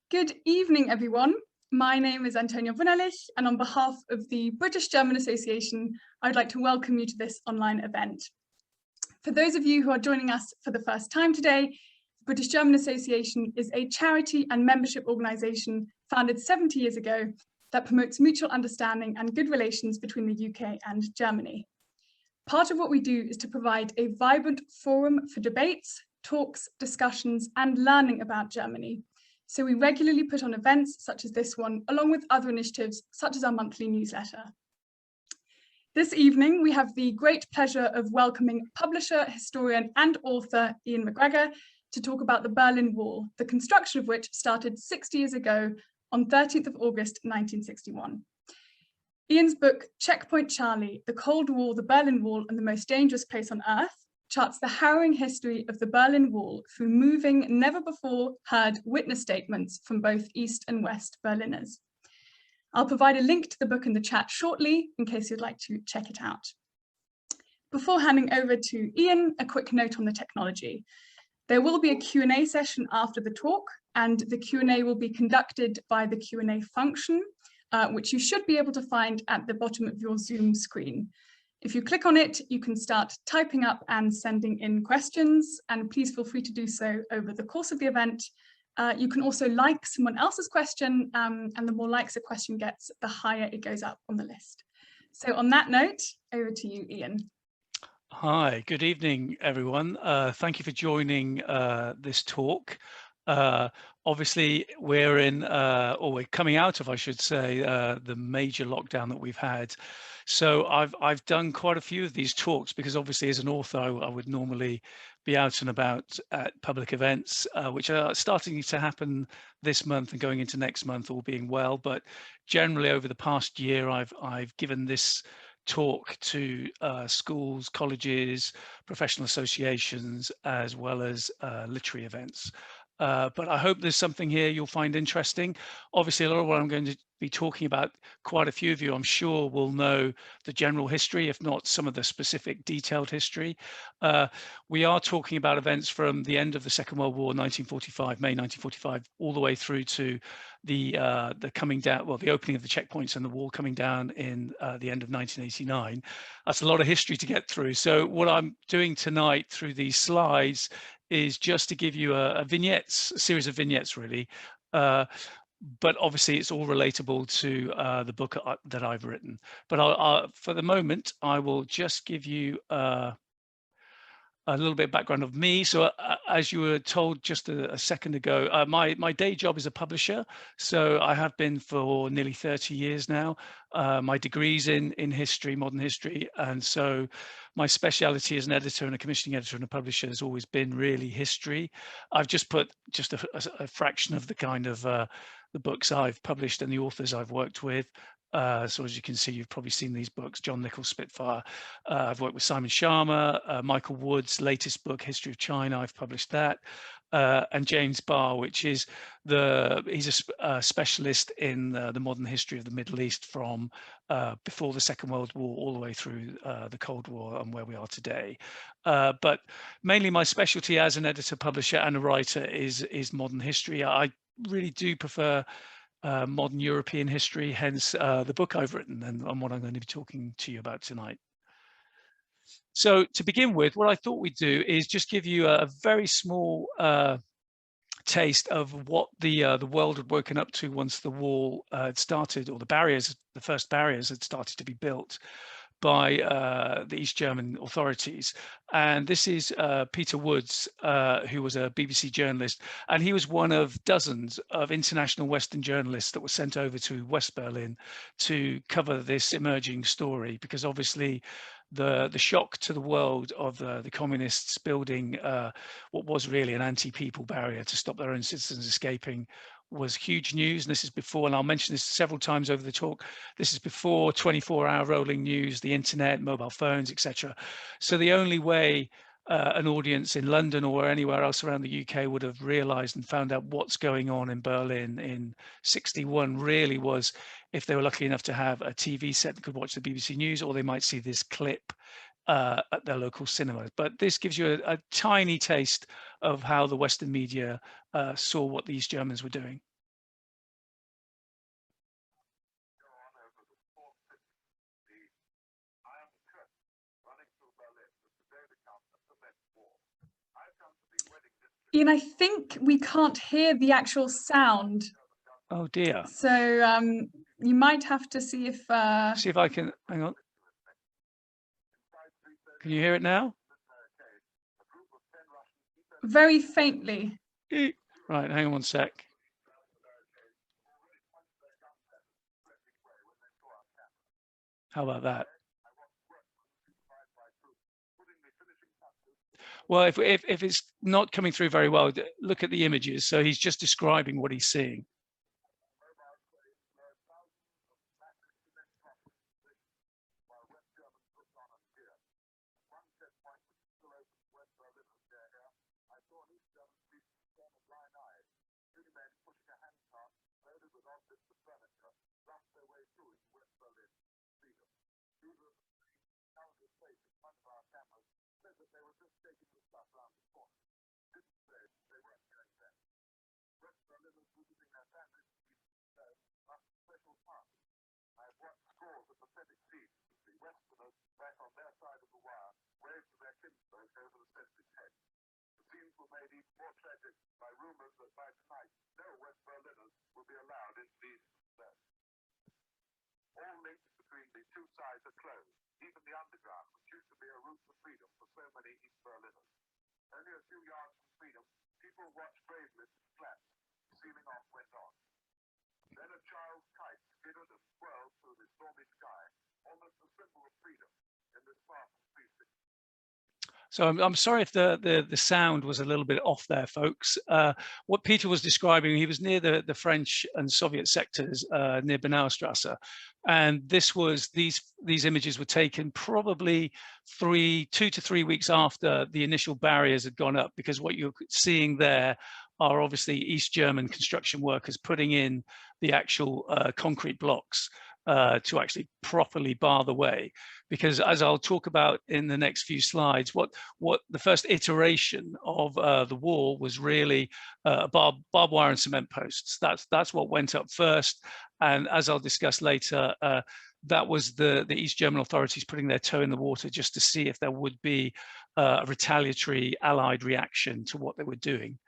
Good evening, everyone. My name is Antonia Brunellich, and on behalf of the British-German Association, I would like to welcome you to this online event. For those of you who are joining us for the first time today, the British-German Association is a charity and membership organisation founded 70 years ago that promotes mutual understanding and good relations between the UK and Germany. Part of what we do is to provide a vibrant forum for debates, talks, discussions, and learning about Germany. So we regularly put on events such as this one, along with other initiatives such as our monthly newsletter. This evening, we have the great pleasure of welcoming publisher, historian, and author Iain MacGregor to talk about the Berlin Wall, the construction of which started 60 years ago on 13th of August, 1961. Iain's book, Checkpoint Charlie, The Cold War, the Berlin Wall, and the Most Dangerous Place on Earth, charts the harrowing history of the Berlin Wall through moving, never-before-heard witness statements from both East and West Berliners. I'll provide a link to the book in the chat shortly, in case you'd like to check it out. Before handing over to Iain, a quick note on the technology. There will be a Q&A session after the talk, and the Q&A will be conducted by the Q&A function, which you should be able to find at the bottom of your Zoom screen. If you click on it, you can start typing up and sending in questions, and please feel free to do so over the course of the event. You can also like someone else's question, and the more likes a question gets, the higher it goes up on the list. So on that note, over to you, Iain. Hi, good evening, everyone. Thank you for joining this talk. Obviously, we're in, or we're coming out of, I should say, the major lockdown that we've had. So I've done quite a few of these talks because obviously as an author, I would normally be out and about at public events, which are starting to happen this month and going into next month, all being well. But generally over the past year, I've given this talk to schools, colleges, professional associations, as well as literary events. But I hope there's something here you'll find interesting. Obviously, a lot of what I'm going to be talking about, quite a few of you, I'm sure, will know the general history, if not some of the specific detailed history. We are talking about events from the end of the Second World War, 1945, May 1945, all the way through to the coming down, well, the opening of the checkpoints and the wall coming down in the end of 1989. That's a lot of history to get through. So what I'm doing tonight through these slides is just to give you a series of vignettes, really. But obviously it's all relatable to the book that I've written. But for the moment, I will just give you a little bit of background of me. So as you were told just a second ago, my day job is a publisher. So I have been for nearly 30 years now. My degree's in history, modern history. And so my speciality as an editor and a commissioning editor and a publisher has always been really history. I've just put just a fraction of the kind of the books I've published and the authors I've worked with. So as you can see, you've probably seen these books, John Nichol, Spitfire. I've worked with Simon Schama, Michael Wood's latest book, History of China, I've published that. And James Barr, which is he's a specialist in the modern history of the Middle East from before the Second World War all the way through the Cold War and where we are today. But mainly my specialty as an editor, publisher and a writer is modern history. I really do prefer modern European history, hence the book I've written and what I'm going to be talking to you about tonight. So to begin with, what I thought we'd do is just give you a very small taste of what the world had woken up to once the wall had started, or the first barriers had started to be built by the East German authorities. And this is Peter Woods, who was a BBC journalist, and he was one of dozens of international Western journalists that were sent over to West Berlin to cover this emerging story, because obviously the shock to the world of the communists building what was really an anti-people barrier to stop their own citizens escaping was huge news. And this is before, and I'll mention this several times over the talk, this is before 24-hour rolling news, the internet, mobile phones, etc. So the only way an audience in London or anywhere else around the UK would have realized and found out what's going on in Berlin in 61 really was if they were lucky enough to have a TV set that could watch the BBC News, or they might see this clip at their local cinema. But this gives you a tiny taste of how the Western media saw what the East Germans were doing. Ian, I think we can't hear the actual sound. Oh dear. So you might have to see if... See if I can, hang on. Can you hear it now? Very faintly. Right, hang on one sec. How about that? Well, if it's not coming through very well, look at the images. So he's just describing what he's seeing. So I'm sorry if the sound was a little bit off there, folks. What Peter was describing, he was near the French and Soviet sectors near Benaustrasse, and these images were taken probably 2 to 3 weeks after the initial barriers had gone up, because what you're seeing there are obviously East German construction workers putting in the actual concrete blocks to actually properly bar the way. Because as I'll talk about in the next few slides, what the first iteration of the wall was really barbed wire and cement posts. That's what went up first, and as I'll discuss later, that was the East German authorities putting their toe in the water just to see if there would be a retaliatory Allied reaction to what they were doing.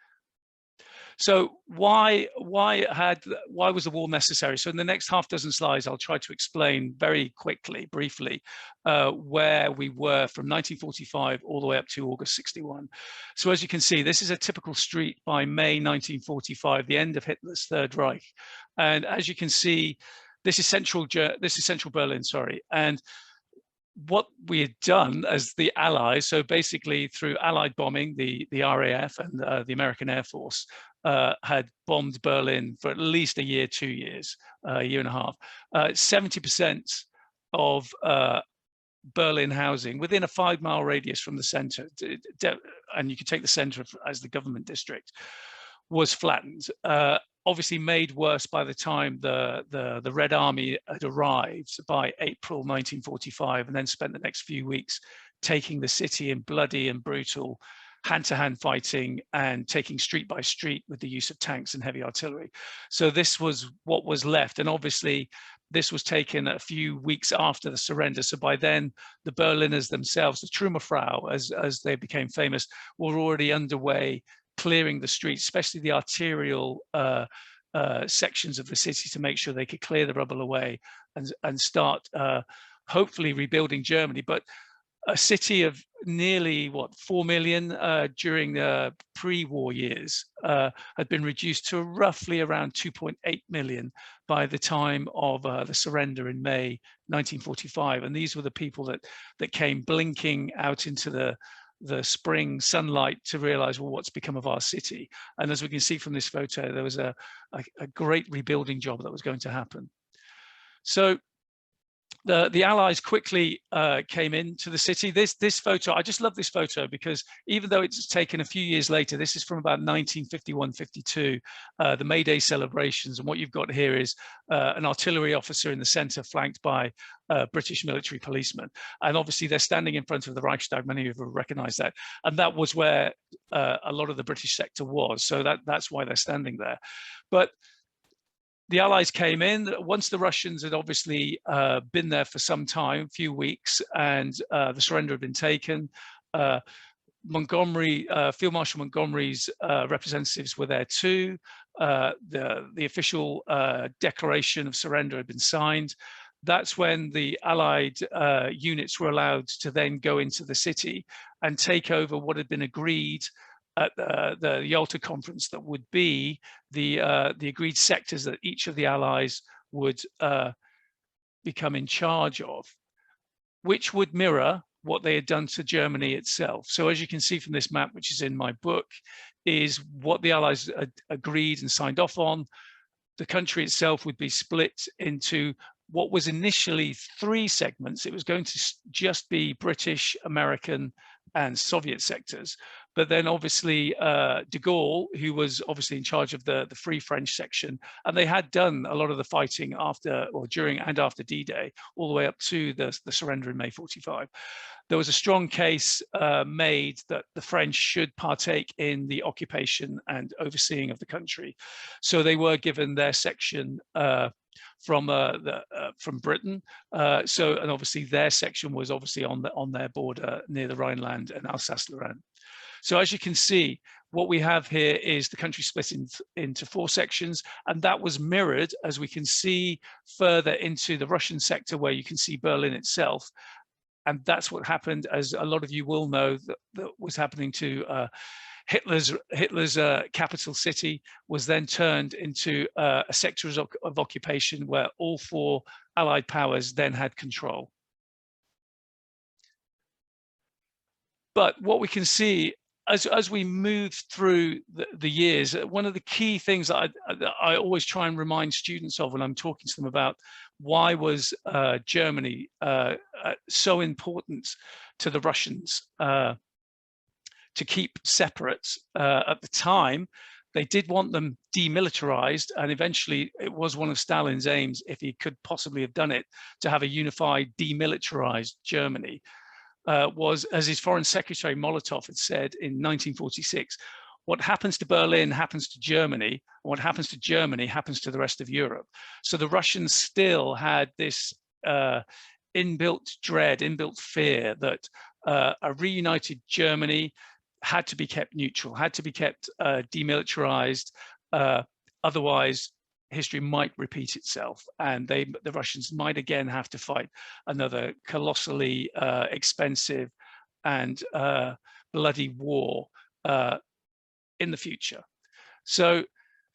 So why was the wall necessary? So in the next half dozen slides, I'll try to explain very quickly, briefly, where we were from 1945 all the way up to August 61. So as you can see, this is a typical street by May 1945, the end of Hitler's Third Reich. And as you can see, this is central Berlin, sorry. And what we had done as the Allies, so basically through Allied bombing, the RAF and the American Air Force had bombed Berlin for at least a year, 2 years, a year and a half. 70% of Berlin housing within a 5-mile radius from the center, and you could take the center as the government district, was flattened. Obviously made worse by the time the Red Army had arrived by April 1945, and then spent the next few weeks taking the city in bloody and brutal hand-to-hand fighting and taking street by street with the use of tanks and heavy artillery. So this was what was left, and obviously this was taken a few weeks after the surrender. So by then, the Berliners themselves, the Trümmerfrau, as they became famous, were already underway clearing the streets, especially the arterial sections of the city, to make sure they could clear the rubble away and start hopefully rebuilding Germany. But a city of nearly 4 million during the pre-war years had been reduced to roughly around 2.8 million by the time of the surrender in May 1945. And these were the people that came blinking out into the spring sunlight to realize, well, what's become of our city? And as we can see from this photo, there was a great rebuilding job that was going to happen. So the Allies quickly came into the city. This photo, I just love this photo because even though it's taken a few years later, this is from about 1951-52, the May Day celebrations. And what you've got here is an artillery officer in the center, flanked by British military policemen. And obviously they're standing in front of the Reichstag. Many of you have recognized that. And that was where a lot of the British sector was. So that's why they're standing there. But the Allies came in once the Russians had obviously been there for some time, a few weeks, and the surrender had been taken. Montgomery, Field Marshal Montgomery's representatives were there too. The official declaration of surrender had been signed. That's when the Allied units were allowed to then go into the city and take over what had been agreed at the Yalta conference, that would be the agreed sectors that each of the Allies would become in charge of, which would mirror what they had done to Germany itself. So as you can see from this map, which is in my book, is what the Allies agreed and signed off on. The country itself would be split into what was initially 3 segments. It was going to just be British, American, and Soviet sectors. But then obviously de Gaulle, who was obviously in charge of the Free French section, and they had done a lot of the fighting after, or during and after D-Day, all the way up to the surrender in May 45. There was a strong case made that the French should partake in the occupation and overseeing of the country. So they were given their section from Britain. And obviously their section was obviously on their border near the Rhineland and Alsace-Lorraine. So as you can see, what we have here is the country split into 4 sections, and that was mirrored, as we can see, further into the Russian sector, where you can see Berlin itself. And that's what happened, as a lot of you will know, that was happening to Hitler's capital city, was then turned into a sector of occupation where all 4 Allied powers then had control. But what we can see as we move through the years, one of the key things that I always try and remind students of when I'm talking to them about why was Germany so important to the Russians to keep separate at the time. They did want them demilitarized, and eventually it was one of Stalin's aims, if he could possibly have done it, to have a unified demilitarized Germany. Was, as his foreign secretary Molotov had said in 1946, what happens to Berlin happens to Germany, and what happens to Germany happens to the rest of Europe. So the Russians still had this inbuilt dread, inbuilt fear that a reunited Germany had to be kept neutral, had to be kept demilitarized, otherwise history might repeat itself, and the Russians might again have to fight another colossally expensive and bloody war in the future. So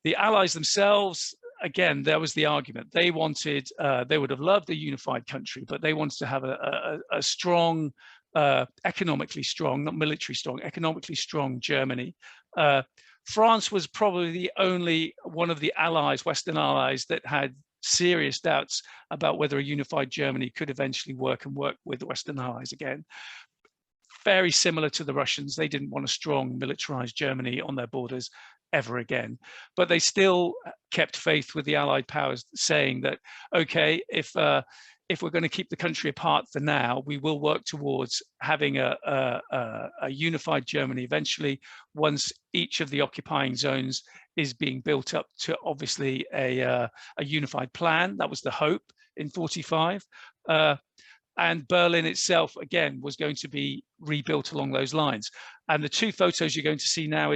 the Allies themselves, again, there was the argument. They wanted, they would have loved a unified country, but they wanted to have a strong, economically strong, not military strong, economically strong Germany. France was probably the only one of the allies, Western allies, that had serious doubts about whether a unified Germany could eventually work with the Western allies again. Very similar to the Russians, they didn't want a strong militarized Germany on their borders ever again. But they still kept faith with the Allied powers, saying that, okay, if we're going to keep the country apart for now, we will work towards having a unified Germany eventually, once each of the occupying zones is being built up to obviously a unified plan. That was the hope in 45. And Berlin itself, again, was going to be rebuilt along those lines. And the 2 photos you're going to see now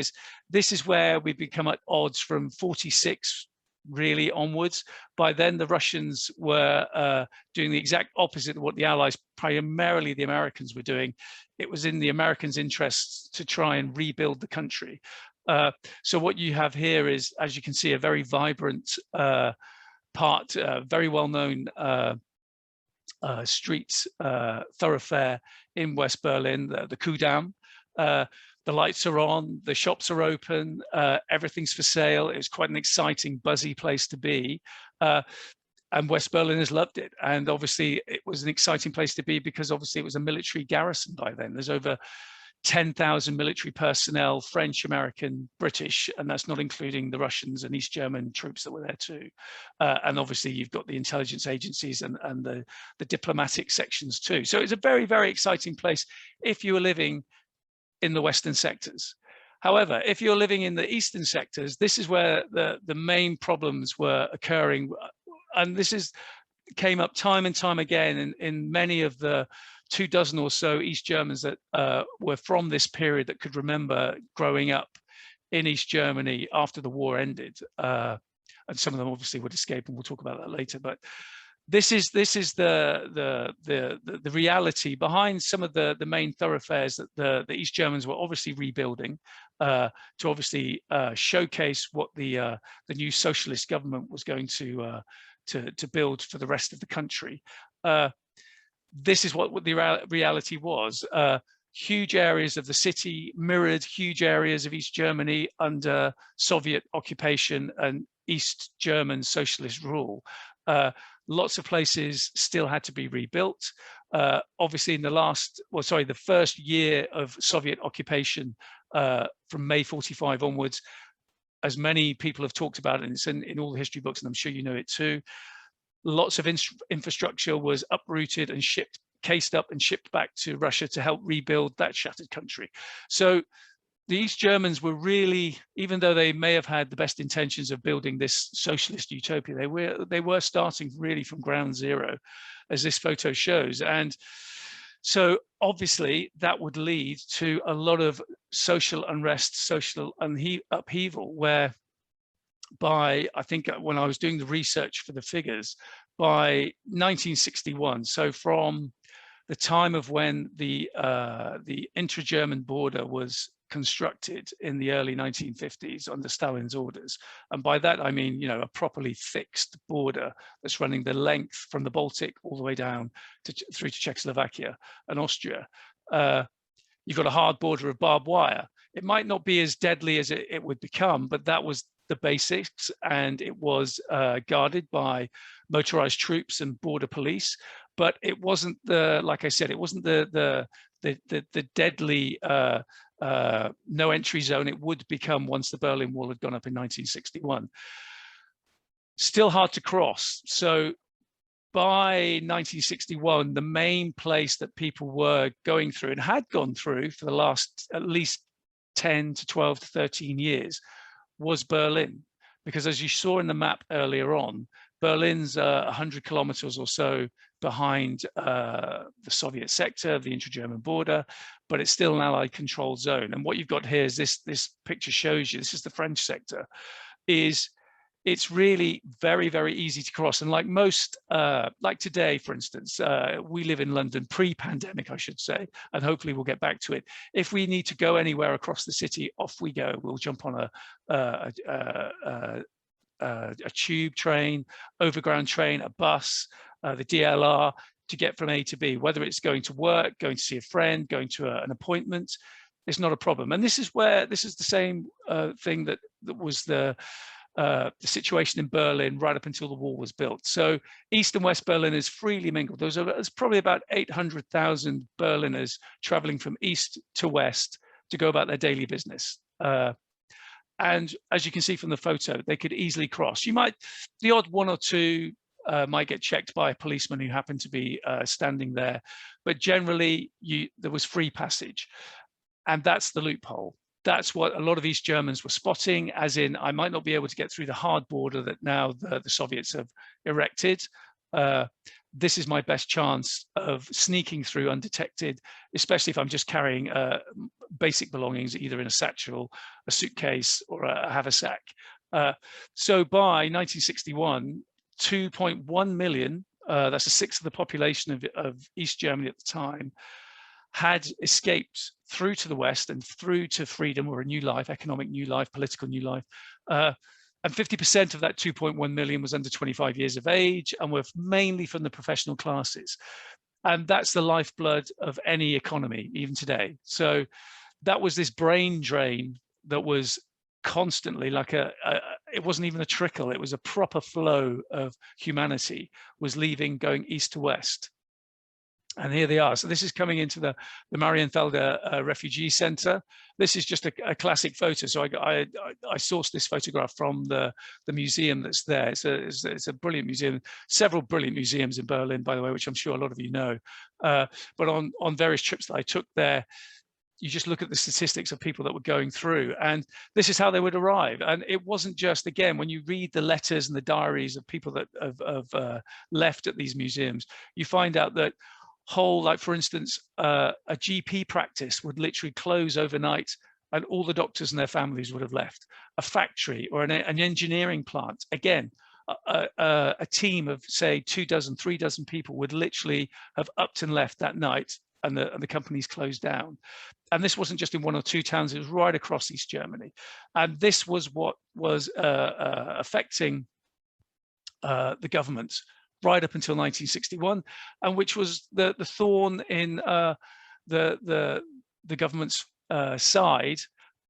this is where we become at odds from 46 really onwards. By then, the Russians were doing the exact opposite of what the Allies, primarily the Americans, were doing. It was in the Americans' interests to try and rebuild the country. So what you have here is, as you can see, a very vibrant part, very well-known street thoroughfare in West Berlin, the Kudamm. The lights are on, the shops are open, everything's for sale. It was quite an exciting, buzzy place to be. And West Berliners loved it. And obviously it was an exciting place to be because obviously it was a military garrison by then. There's over 10,000 military personnel, French, American, British, and that's not including the Russians and East German troops that were there too. And obviously you've got the intelligence agencies and the diplomatic sections too. So it's a very, very exciting place if you were living in the Western sectors. However, if you're living in the Eastern sectors, this is where the main problems were occurring. And this came up time and time again in many of the 24 or so East Germans that were from this period that could remember growing up in East Germany after the war ended. And some of them obviously would escape, and we'll talk about that later. But this is the reality behind some of the main thoroughfares that the East Germans were obviously rebuilding to obviously showcase what the new socialist government was going to build for the rest of the country. This is what the reality was. Huge areas of the city mirrored huge areas of East Germany under Soviet occupation and East German socialist rule. Lots of places still had to be rebuilt. Obviously, in the first year of Soviet occupation from May 45 onwards, as many people have talked about, and it's in all the history books, and I'm sure you know it too, lots of infrastructure was uprooted and cased up and shipped back to Russia to help rebuild that shattered country. So the East Germans were really, even though they may have had the best intentions of building this socialist utopia, they were starting really from ground zero, as this photo shows. And so obviously that would lead to a lot of social unrest, social upheaval, where by, I think when I was doing the research for the figures, by 1961, so from the time of when the intra-German border was constructed in the early 1950s under Stalin's orders. And by that, I mean, you know, a properly fixed border that's running the length from the Baltic all the way down through to Czechoslovakia and Austria. You've got a hard border of barbed wire. It might not be as deadly as it would become, but that was the basics, and it was guarded by motorized troops and border police. But it wasn't like I said, it wasn't the deadly no entry zone it would become once the Berlin Wall had gone up in 1961. Still hard to cross. So by 1961, the main place that people were going through and had gone through for the last at least 10 to 12 to 13 years was Berlin. Because as you saw in the map earlier on, Berlin's 100 kilometers or so behind the Soviet sector, the intra-German border, but it's still an Allied controlled zone. And what you've got here is this picture shows you, this is the French sector, it's really very, very easy to cross. And like most, like today, for instance, we live in London pre-pandemic, I should say, and hopefully we'll get back to it. If we need to go anywhere across the city, off we go. We'll jump on a tube train, overground train, a bus, the DLR to get from A to B, whether it's going to work, going to see a friend, going to an appointment. It's not a problem. And this is the same thing that was the situation in Berlin right up until the wall was built. So East and West Berlin is freely mingled. There's probably about 800,000 Berliners traveling from East to West to go about their daily business. And as you can see from the photo, they could easily cross. The odd one or two might get checked by a policeman who happened to be standing there, but generally there was free passage. And that's the loophole. That's what a lot of East Germans were spotting, as in, I might not be able to get through the hard border that now the Soviets have erected. This is my best chance of sneaking through undetected, especially if I'm just carrying basic belongings, either in a satchel, a suitcase, or a haversack. So by 1961, 2.1 million, that's a sixth of the population of East Germany at the time, had escaped through to the West and through to freedom or a new life, economic new life, political new life. And 50% of that 2.1 million was under 25 years of age and were mainly from the professional classes. And that's the lifeblood of any economy, even today. So that was this brain drain that was constantly like it wasn't even a trickle, it was a proper flow of humanity was leaving, going east to west. And here they are. So this is coming into the Marienfelder Refugee Center. This is just a classic photo. So I sourced this photograph from the museum that's there. It's a brilliant museum. Several brilliant museums in Berlin, by the way, which I'm sure a lot of you know. But on various trips that I took there, you just look at the statistics of people that were going through, and this is how they would arrive. And it wasn't just, again, when you read the letters and the diaries of people that have left at these museums, you find out that whole, like for instance, a GP practice would literally close overnight and all the doctors and their families would have left. A factory or an engineering plant, again, a team of say 2 dozen, 3 dozen people would literally have upped and left that night, and the companies closed down. And this wasn't just in 1 or 2 towns, it was right across East Germany. And this was what was affecting the government right up until 1961, and which was the thorn in the government's side,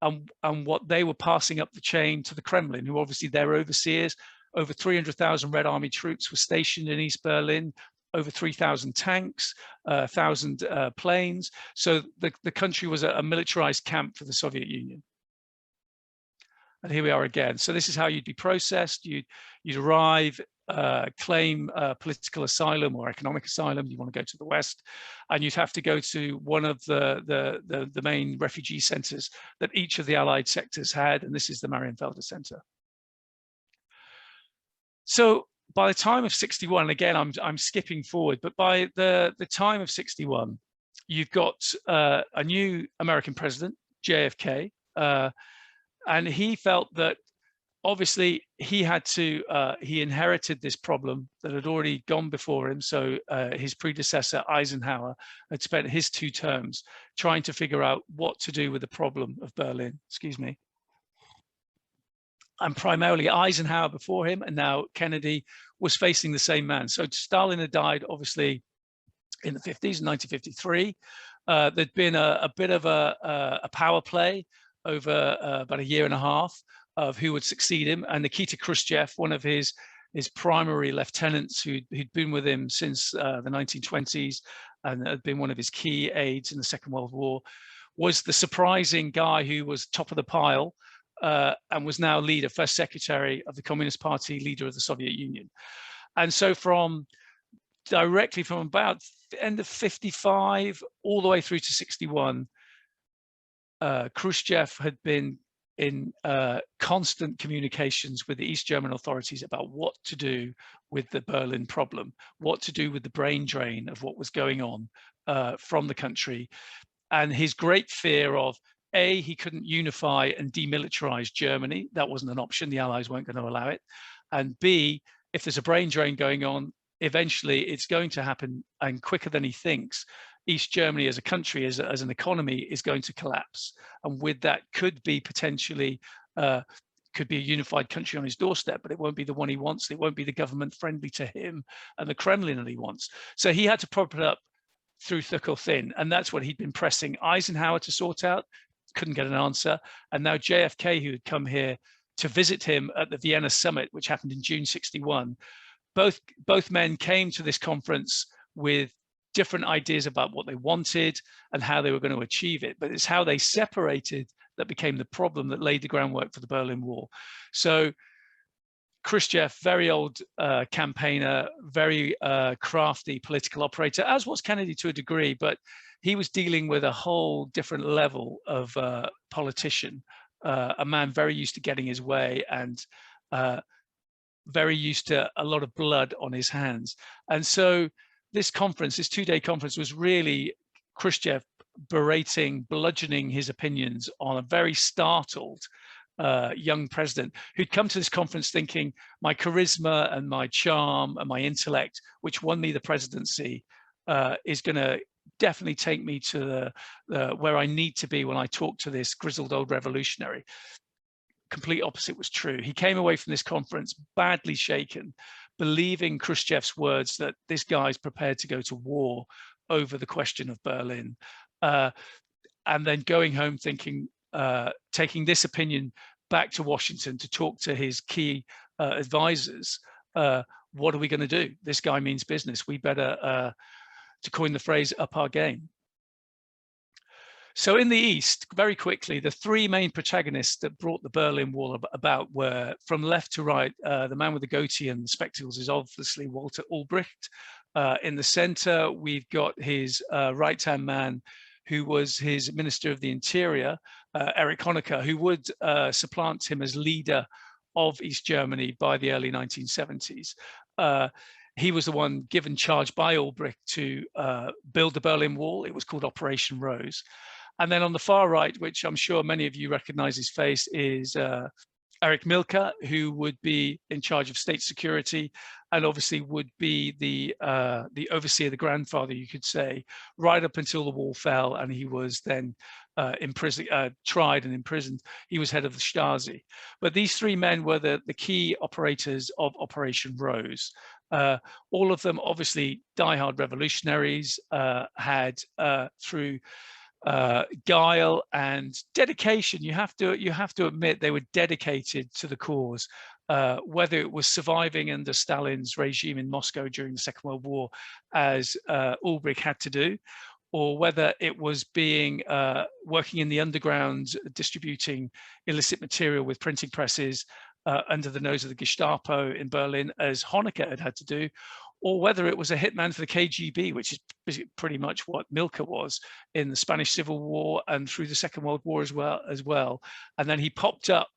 and what they were passing up the chain to the Kremlin, who obviously their overseers. Over 300,000 Red Army troops were stationed in East Berlin, over 3,000 tanks, 1,000 planes. So the country was a militarized camp for the Soviet Union. And here we are again. So this is how you'd be processed. You'd arrive, claim political asylum or economic asylum. You want to go to the West, and you'd have to go to one of the main refugee centers that each of the Allied sectors had, and this is the Marienfelde Center. So by the time of 61, again, I'm skipping forward, but by the time of 61, you've got a new American president, JFK, and he felt that obviously he had to, he inherited this problem that had already gone before him. So his predecessor, Eisenhower, had spent his 2 terms trying to figure out what to do with the problem of Berlin, excuse me. And primarily Eisenhower before him, and now Kennedy was facing the same man. So Stalin had died, obviously, in the 50s, in 1953. There'd been a bit of a power play over about a year and a half of who would succeed him. And Nikita Khrushchev, one of his primary lieutenants who'd been with him since the 1920s and had been one of his key aides in the Second World War, was the surprising guy who was top of the pile, and was now leader, first secretary of the Communist Party, leader of the Soviet Union. And so directly from about the end of 55 all the way through to 61, Khrushchev had been in constant communications with the East German authorities about what to do with the Berlin problem, what to do with the brain drain of what was going on from the country. And his great fear of, A, he couldn't unify and demilitarize Germany. That wasn't an option. The Allies weren't going to allow it. And B, if there's a brain drain going on, eventually it's going to happen, and quicker than he thinks. East Germany as a country, as an economy, is going to collapse. And with that could be potentially, could be a unified country on his doorstep, but it won't be the one he wants. It won't be the government friendly to him and the Kremlin that he wants. So he had to prop it up through thick or thin. And that's what he'd been pressing Eisenhower to sort out. Couldn't get an answer. And now JFK, who had come here to visit him at the Vienna summit, which happened in June 61, both men came to this conference with different ideas about what they wanted and how they were going to achieve it. But it's how they separated that became the problem that laid the groundwork for the Berlin Wall. So Khrushchev, very old campaigner, very crafty political operator, as was Kennedy to a degree, but he was dealing with a whole different level of politician, a man very used to getting his way and very used to a lot of blood on his hands. And so this conference, this 2-day conference, was really Khrushchev berating, bludgeoning his opinions on a very startled young president who'd come to this conference thinking, my charisma and my charm and my intellect, which won me the presidency, is going to definitely take me to where I need to be when I talk to this grizzled old revolutionary. Complete opposite was true. He came away from this conference badly shaken, believing Khrushchev's words that this guy's prepared to go to war over the question of Berlin, and then going home thinking, taking this opinion back to Washington to talk to his key advisors. What are we going to do? This guy means business. We better, to coin the phrase, up our game. So in the East, very quickly, the 3 main protagonists that brought the Berlin Wall about were, from left to right, the man with the goatee and the spectacles is obviously Walter Ulbricht. In the center, we've got his right-hand man, who was his Minister of the Interior, Erich Honecker, who would supplant him as leader of East Germany by the early 1970s. he was the one given charge by Ulbricht to build the Berlin Wall. It was called Operation Rose. And then on the far right, which I'm sure many of you recognize his face, is Erich Mielke, who would be in charge of state security and obviously would be the overseer, the grandfather, you could say, right up until the wall fell and he was then tried and imprisoned. He was head of the Stasi. But these three men were the key operators of Operation Rose. All of them obviously diehard revolutionaries, had through guile and dedication, you have to admit they were dedicated to the cause, whether it was surviving under Stalin's regime in Moscow during the Second World War, as Ulbricht had to do, or whether it was being working in the underground, distributing illicit material with printing presses under the nose of the Gestapo in Berlin, as Honecker had to do, or whether it was a hitman for the KGB, which is pretty much what Mielke was in the Spanish Civil War and through the Second World War as well. And then he popped up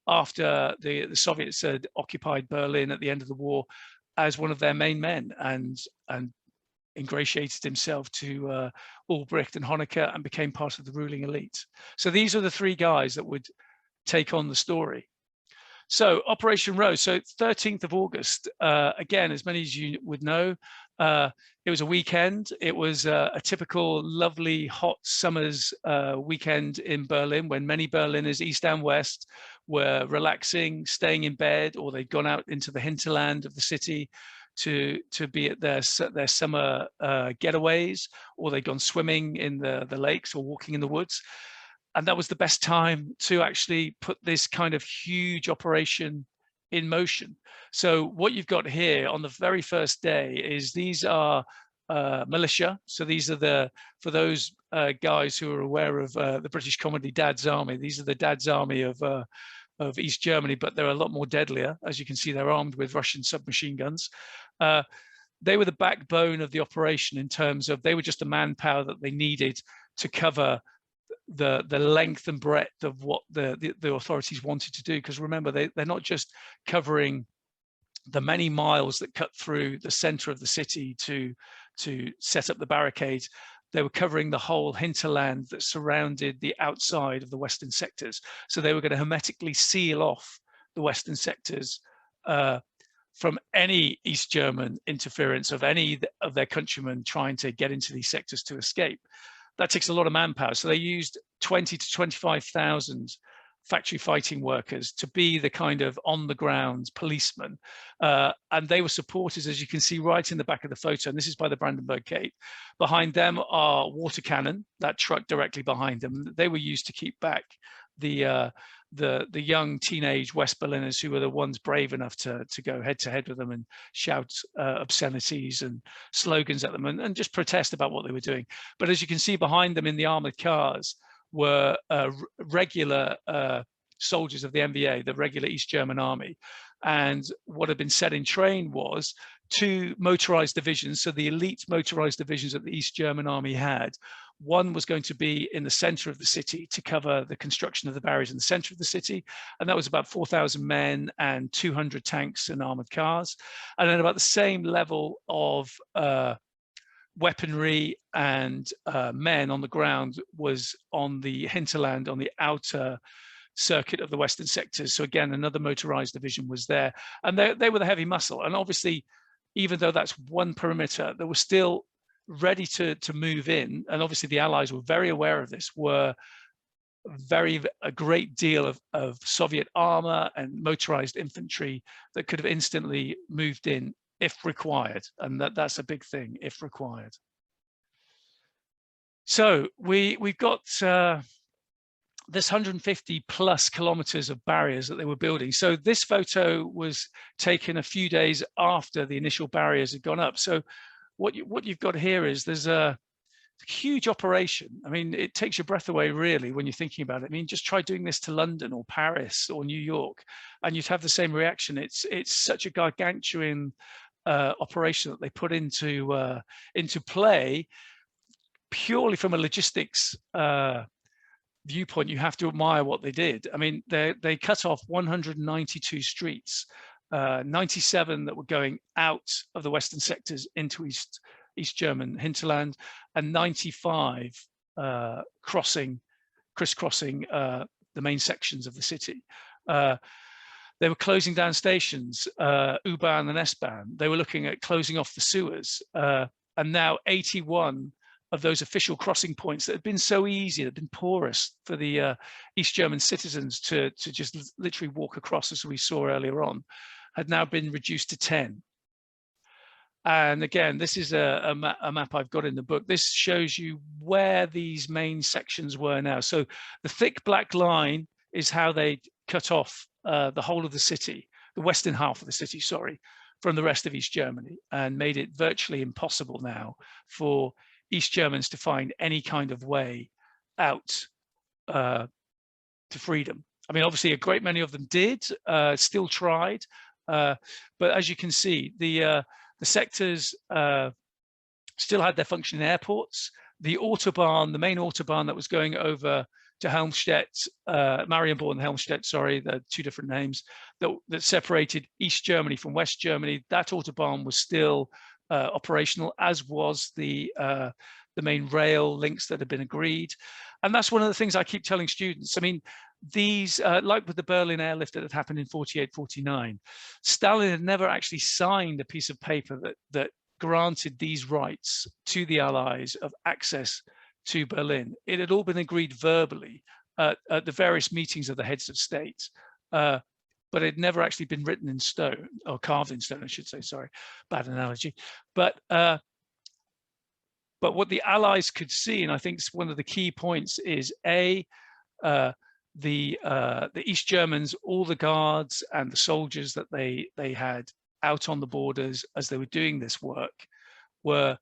after the Soviets had occupied Berlin at the end of the war as one of their main men, and ingratiated himself to Ulbricht and Honecker and became part of the ruling elite. So these are the three guys that would take on the story. So Operation Rose, so 13th of August, again, as many as you would know, it was a weekend. It was a typical lovely hot summer's weekend in Berlin, when many Berliners, east and west, were relaxing, staying in bed, or they'd gone out into the hinterland of the city to be at their summer getaways, or they'd gone swimming in the lakes or walking in the woods. And that was the best time to actually put this kind of huge operation in motion. So what you've got here on the very first day is these are militia. So these are for those guys who are aware of the British comedy Dad's Army, these are the Dad's Army of East Germany, but they're a lot more deadlier. As you can see, they're armed with Russian submachine guns. They were the backbone of the operation in terms of they were just the manpower that they needed to cover the length and breadth of what the authorities wanted to do. Because remember, they're not just covering the many miles that cut through the center of the city to set up the barricades. They were covering the whole hinterland that surrounded the outside of the western sectors. So they were going to hermetically seal off the western sectors from any East German interference of any of their countrymen trying to get into these sectors to escape. That takes a lot of manpower. So they used 20 to 25,000 factory fighting workers to be the kind of on the ground policemen. And they were supporters, as you can see right in the back of the photo, and this is by the Brandenburg Gate. Behind them are water cannon, that truck directly behind them. They were used to keep back the young teenage West Berliners who were the ones brave enough to go head to head with them and shout obscenities and slogans at them and just protest about what they were doing. But as you can see behind them in the armored cars were regular soldiers of the MVA, the regular East German army. And what had been set in train was 2 motorized divisions. So the elite motorized divisions that the East German army had, one was going to be in the center of the city to cover the construction of the barriers in the center of the city. And that was about 4,000 men and 200 tanks and armored cars. And then about the same level of weaponry and men on the ground was on the hinterland, on the outer circuit of the western sectors. So again, another motorized division was there, and they were the heavy muscle. And obviously, even though that's one perimeter, they were still ready to move in. And obviously the Allies were very aware of this, were a great deal of Soviet armor and motorized infantry that could have instantly moved in if required. And that's a big thing, if required. So we've got this 150 plus kilometers of barriers that they were building. So this photo was taken a few days after the initial barriers had gone up. So what you've got here is there's a huge operation. I mean, it takes your breath away really when you're thinking about it. I mean, just try doing this to London or Paris or New York and you'd have the same reaction. It's such a gargantuan operation that they put into play purely from a logistics viewpoint. You have to admire what they did. I mean, they cut off 192 streets 97 that were going out of the western sectors into East German hinterland, and 95 crisscrossing the main sections of the city. They were closing down stations, U-Bahn and S-Bahn. They were looking at closing off the sewers. And now 81 of those official crossing points that had been so easy, that had been porous for the East German citizens to just literally walk across, as we saw earlier on, had now been reduced to 10. And again, this is a map I've got in the book. This shows you where these main sections were now. So the thick black line is how they cut off the whole of the city, the western half of the city, sorry, from the rest of East Germany, and made it virtually impossible now for East Germans to find any kind of way out to freedom. I mean, obviously, a great many of them did, still tried, but as you can see, the sectors still had their functioning airports. The Autobahn, the main Autobahn that was going over to Helmstedt, Marienborn and Helmstedt, sorry, the two different names, that separated East Germany from West Germany, that Autobahn was still operational, as was the main rail links that had been agreed. And that's one of the things I keep telling students. I mean, these, like with the Berlin airlift that had happened in 48, 49, Stalin had never actually signed a piece of paper that granted these rights to the Allies of access to Berlin. It had all been agreed verbally at the various meetings of the heads of state, but it had never actually been written in stone, or carved in stone, I should say, sorry, bad analogy. But what the Allies could see, and I think one of the key points is the East Germans, all the guards and the soldiers that they had out on the borders as they were doing this work were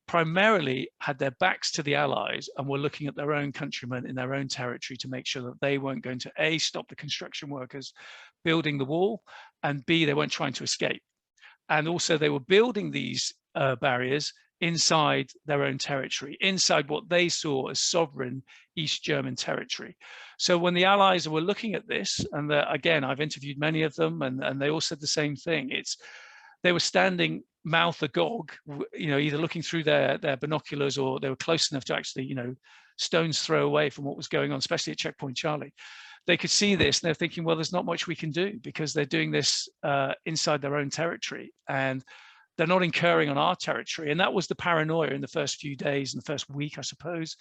primarily had their backs to the Allies and were looking at their own countrymen in their own territory to make sure that they weren't going to A, stop the construction workers building the wall, and B, they weren't trying to escape. And also they were building these barriers inside their own territory, inside what they saw as sovereign East German territory. So when the Allies were looking at this, and again, I've interviewed many of them, and they all said the same thing. They were standing mouth agog, either looking through their binoculars, or they were close enough to actually, stones throw away from what was going on, especially at Checkpoint Charlie. They could see this and they're thinking, well, there's not much we can do because they're doing this inside their own territory, and they're not incurring on our territory. And that was the paranoia in the first few days, in the first week, I suppose.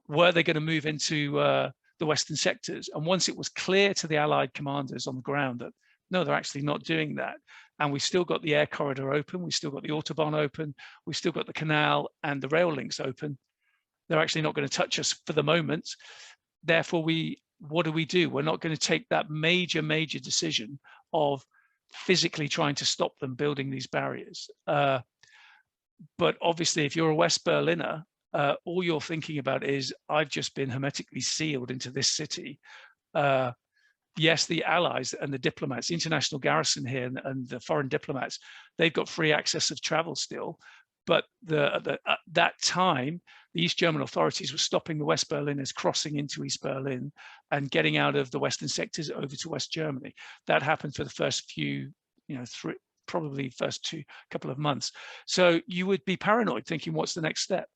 Were they going to move into the western sectors? And once it was clear to the Allied commanders on the ground that, no, they're actually not doing that, and we've still got the air corridor open, we've still got the Autobahn open, we've still got the canal and the rail links open, they're actually not going to touch us for the moment. Therefore, what do? We're not going to take that major decision of physically trying to stop them building these barriers. But obviously, if you're a West Berliner, all you're thinking about is, I've just been hermetically sealed into this city. Yes, the Allies and the diplomats, the international garrison here and the foreign diplomats, they've got free access of travel still. But at that time, the East German authorities were stopping the West Berliners crossing into East Berlin and getting out of the western sectors over to West Germany. That happened for the first few, probably first couple of months. So you would be paranoid, thinking, what's the next step?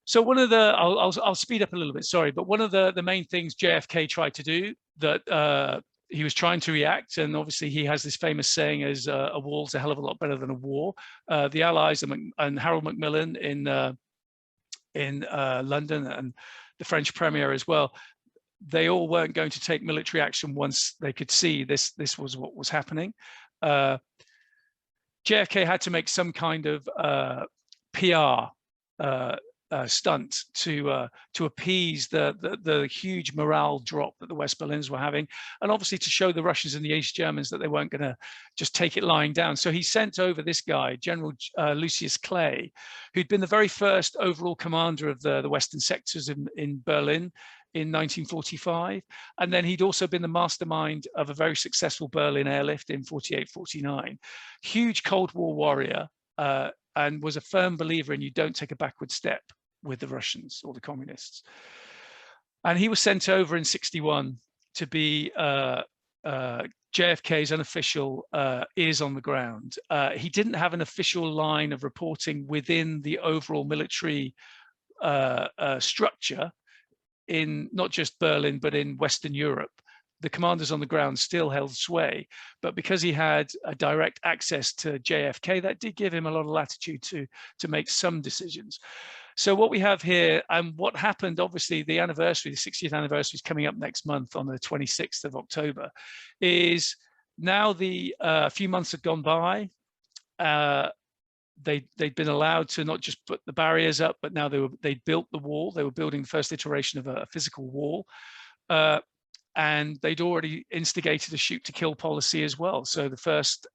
So one of the, I'll speed up a little bit, sorry, but one of the main things JFK tried to do, that he was trying to react, and obviously he has this famous saying as a wall's a hell of a lot better than a war. The Allies and Harold Macmillan in London, and the French Premier as well, they all weren't going to take military action once they could see this was what was happening. JFK had to make some kind of PR stunt to appease the huge morale drop that the West Berliners were having, and obviously to show the Russians and the East Germans that they weren't going to just take it lying down. So he sent over this guy, General Lucius Clay, who'd been the very first overall commander of the western sectors in Berlin in 1945, and then he'd also been the mastermind of a very successful Berlin airlift in 48-49. Huge Cold War warrior, and was a firm believer in you don't take a backward step with the Russians or the communists. And he was sent over in 61 to be JFK's unofficial ears on the ground. He didn't have an official line of reporting within the overall military structure in not just Berlin, but in Western Europe. The commanders on the ground still held sway, but because he had a direct access to JFK, that did give him a lot of latitude to make some decisions. So what we have here, and what happened, obviously the anniversary, the 60th anniversary is coming up next month on the 26th of October, is now a few months have gone by. They'd been allowed to not just put the barriers up, but now they'd built the wall. They were building the first iteration of a physical wall. And they'd already instigated a shoot to kill policy as well. So the first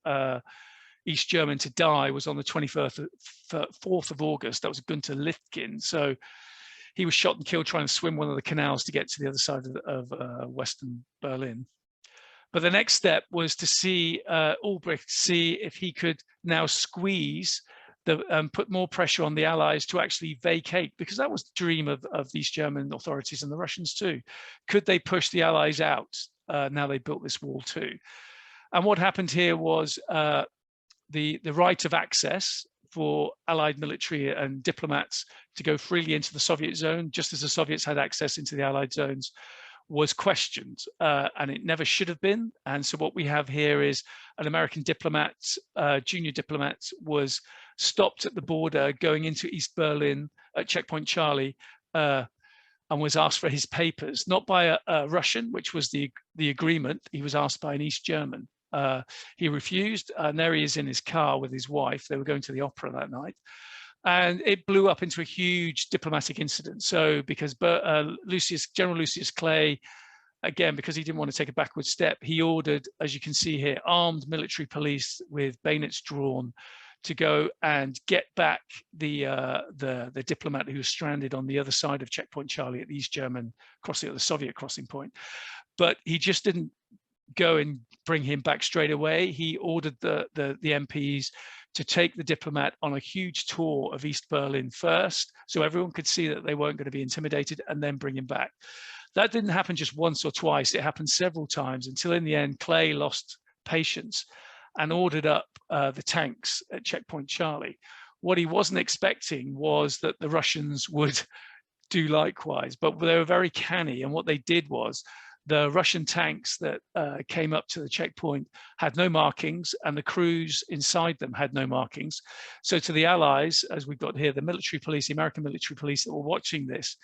East German to die was on the 4th of August. That was Gunther Littgen. So he was shot and killed trying to swim one of the canals to get to the other side of Western Berlin. But the next step was to see Albrecht see if he could now squeeze put more pressure on the Allies to actually vacate, because that was the dream of these German authorities and the Russians too. Could they push the Allies out? Now they built this wall too. And what happened here was the right of access for Allied military and diplomats to go freely into the Soviet zone, just as the Soviets had access into the Allied zones, was questioned, and it never should have been. And so what we have here is an American diplomat, junior diplomat, was stopped at the border going into East Berlin at Checkpoint Charlie, and was asked for his papers, not by a Russian, which was the agreement. He was asked by an East German. He refused, and there he is in his car with his wife. They were going to the opera that night. And it blew up into a huge diplomatic incident. So because General Lucius Clay, again, because he didn't want to take a backward step, he ordered, as you can see here, armed military police with bayonets drawn to go and get back the diplomat who was stranded on the other side of Checkpoint Charlie at the East German crossing, at the Soviet crossing point. But he just didn't go and bring him back straight away. He ordered the MPs to take the diplomat on a huge tour of East Berlin first, so everyone could see that they weren't going to be intimidated, and then bring him back. That didn't happen just once or twice. It happened several times, until in the end, Clay lost patience and ordered up the tanks at Checkpoint Charlie. What he wasn't expecting was that the Russians would do likewise, but they were very canny, and what they did was, the Russian tanks that came up to the checkpoint had no markings, and the crews inside them had no markings. So to the Allies, as we've got here, the military police, the American military police that were watching this,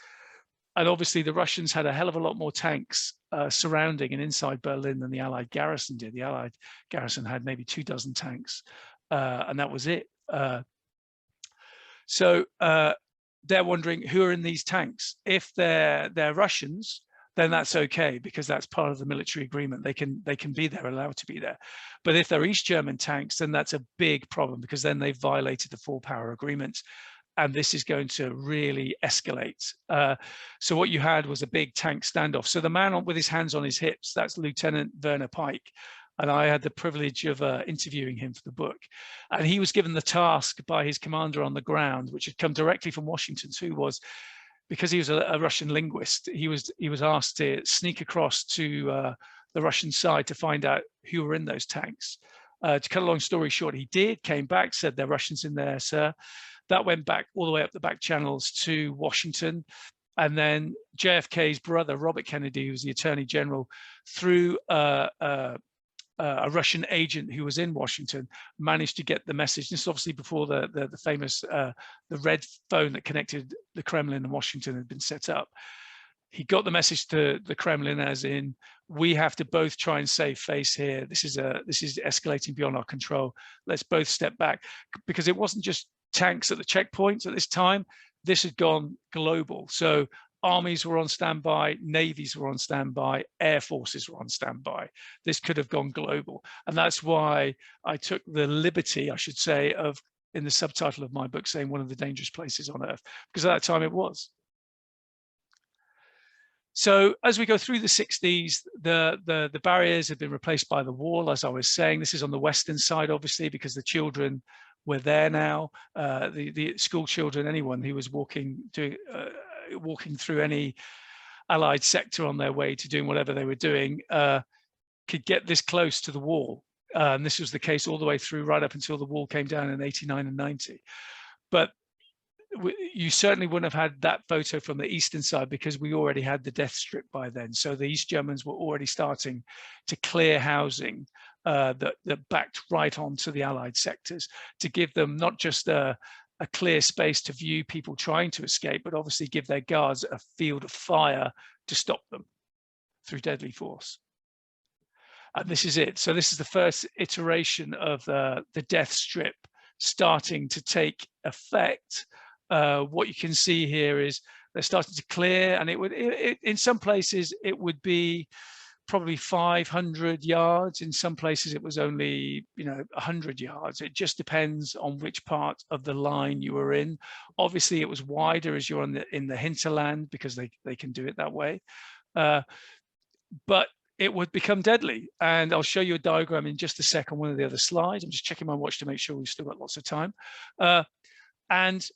and obviously the Russians had a hell of a lot more tanks surrounding and inside Berlin than the Allied garrison did. The Allied garrison had maybe 24 tanks, and that was it. So they're wondering, who are in these tanks? If they're Russians, then that's okay, because that's part of the military agreement. They can be there, allowed to be there. But if they're East German tanks, then that's a big problem, because then they've violated the full power agreement, and this is going to really escalate. So what you had was a big tank standoff. So the man with his hands on his hips, that's Lieutenant Werner Pike, and I had the privilege of interviewing him for the book. And he was given the task by his commander on the ground, which had come directly from Washington, who was, because he was a Russian linguist, he was asked to sneak across to the Russian side to find out who were in those tanks. To cut a long story short, he did, came back, said, "There are Russians in there, sir." That went back all the way up the back channels to Washington. And then JFK's brother, Robert Kennedy, who was the Attorney General, through a Russian agent who was in Washington, managed to get the message. This is obviously before the famous the red phone that connected the Kremlin and Washington had been set up. He got the message to the Kremlin, as in, we have to both try and save face here. This is escalating beyond our control. Let's both step back, because it wasn't just tanks at the checkpoints at this time. This had gone global. So armies were on standby, navies were on standby, air forces were on standby. This could have gone global. And that's why I took the liberty, I should say, of, in the subtitle of my book, saying one of the dangerous places on earth, because at that time it was. So as we go through the 60s, the barriers have been replaced by the wall, as I was saying. This is on the western side, obviously, because the children were there now. The school children, anyone who was walking through any Allied sector on their way to doing whatever they were doing, could get this close to the wall. And this was the case all the way through, right up until the wall came down in 89 and 90. But you certainly wouldn't have had that photo from the eastern side because we already had the death strip by then. So the East Germans were already starting to clear housing that backed right onto the Allied sectors to give them not just a clear space to view people trying to escape, but obviously give their guards a field of fire to stop them through deadly force. And this is it. So this is the first iteration of the death strip starting to take effect. What you can see here is they're starting to clear, and in some places it would be probably 500 yards. In some places it was only 100 yards. It just depends on which part of the line you were in. Obviously it was wider as you're in the hinterland because they can do it that way, but it would become deadly. And I'll show you a diagram in just a second, one of the other slides. I'm just checking my watch to make sure we've still got lots of time. And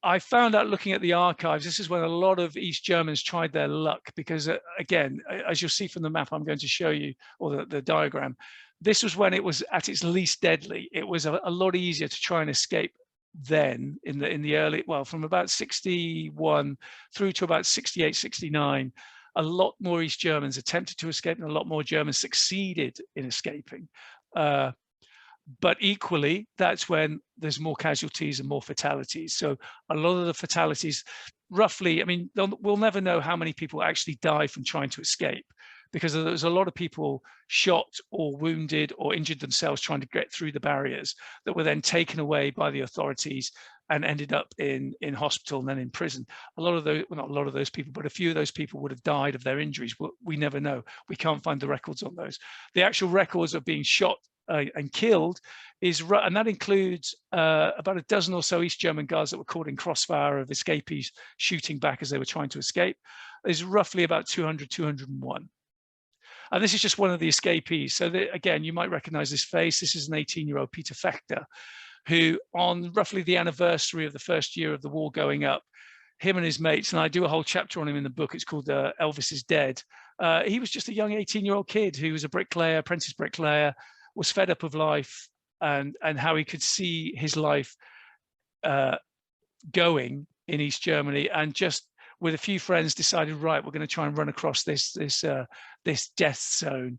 I found out looking at the archives, this is when a lot of East Germans tried their luck because, again, as you'll see from the map I'm going to show you, or the diagram, this was when it was at its least deadly. It was a lot easier to try and escape then in the early, well, from about 61 through to about 68, 69. A lot more East Germans attempted to escape and a lot more Germans succeeded in escaping. But equally, that's when there's more casualties and more fatalities. So a lot of the fatalities, roughly, I mean, we'll never know how many people actually die from trying to escape because there's a lot of people shot or wounded or injured themselves trying to get through the barriers that were then taken away by the authorities and ended up in hospital and then in prison. A lot of those, well, not a lot of those people, but a few of those people would have died of their injuries. We never know. We can't find the records on those. The actual records of being shot and killed and that includes about a dozen or so East German guards that were caught in crossfire of escapees shooting back as they were trying to escape. Is roughly about 200, 201. And this is just one of the escapees. So again, you might recognize this face. This is an 18-year-old Peter Fechter, who on roughly the anniversary of the first year of the war going up, him and his mates, and I do a whole chapter on him in the book, it's called Elvis is Dead. He was just a young 18-year-old kid who was a bricklayer, apprentice bricklayer, was fed up of life and how he could see his life going in East Germany, and just with a few friends decided, right, we're going to try and run across this death zone.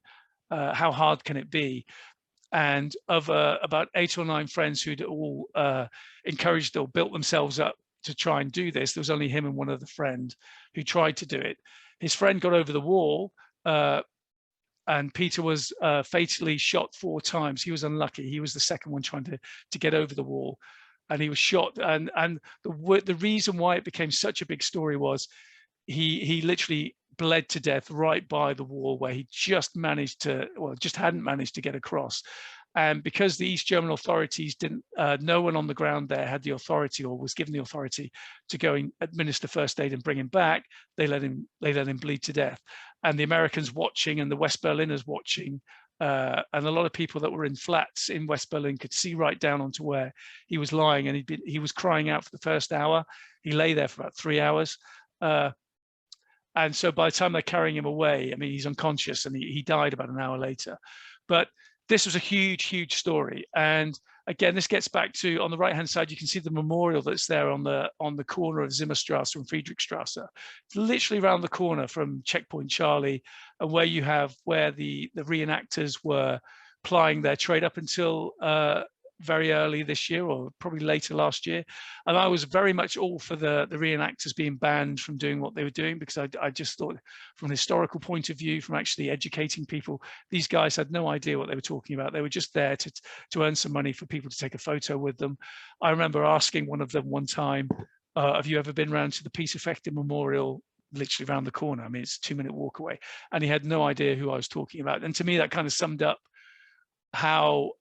How hard can it be? And of about 8 or 9 friends who'd all encouraged or built themselves up to try and do this, there was only him and one other friend who tried to do it. His friend got over the wall, and Peter was fatally shot 4 times. He was unlucky. He was the second one trying to get over the wall, and he was shot. And the reason why it became such a big story was he literally bled to death right by the wall where he just hadn't managed to get across. And because the East German authorities didn't, no one on the ground there had the authority or was given the authority to go and administer first aid and bring him back, they let him bleed to death. And the Americans watching and the West Berliners watching, and a lot of people that were in flats in West Berlin could see right down onto where he was lying, and he was crying out for the first hour. He lay there for about 3 hours. And so by the time they're carrying him away, I mean, he's unconscious and he died about an hour later. But this was a huge, huge story. And again, this gets back to, on the right-hand side, you can see the memorial that's there on the corner of Zimmerstrasse and Friedrichstrasse. It's literally around the corner from Checkpoint Charlie, and where the reenactors were plying their trade up until very early this year, or probably later last year. And I was very much all for the reenactors being banned from doing what they were doing, because I just thought, from an historical point of view, from actually educating people, these guys had no idea what they were talking about. They were just there to earn some money for people to take a photo with them. I remember asking one of them one time, have you ever been around to the Peace Effective Memorial, literally around the corner? I mean, it's a 2-minute walk away. And he had no idea who I was talking about. And to me, that kind of summed up how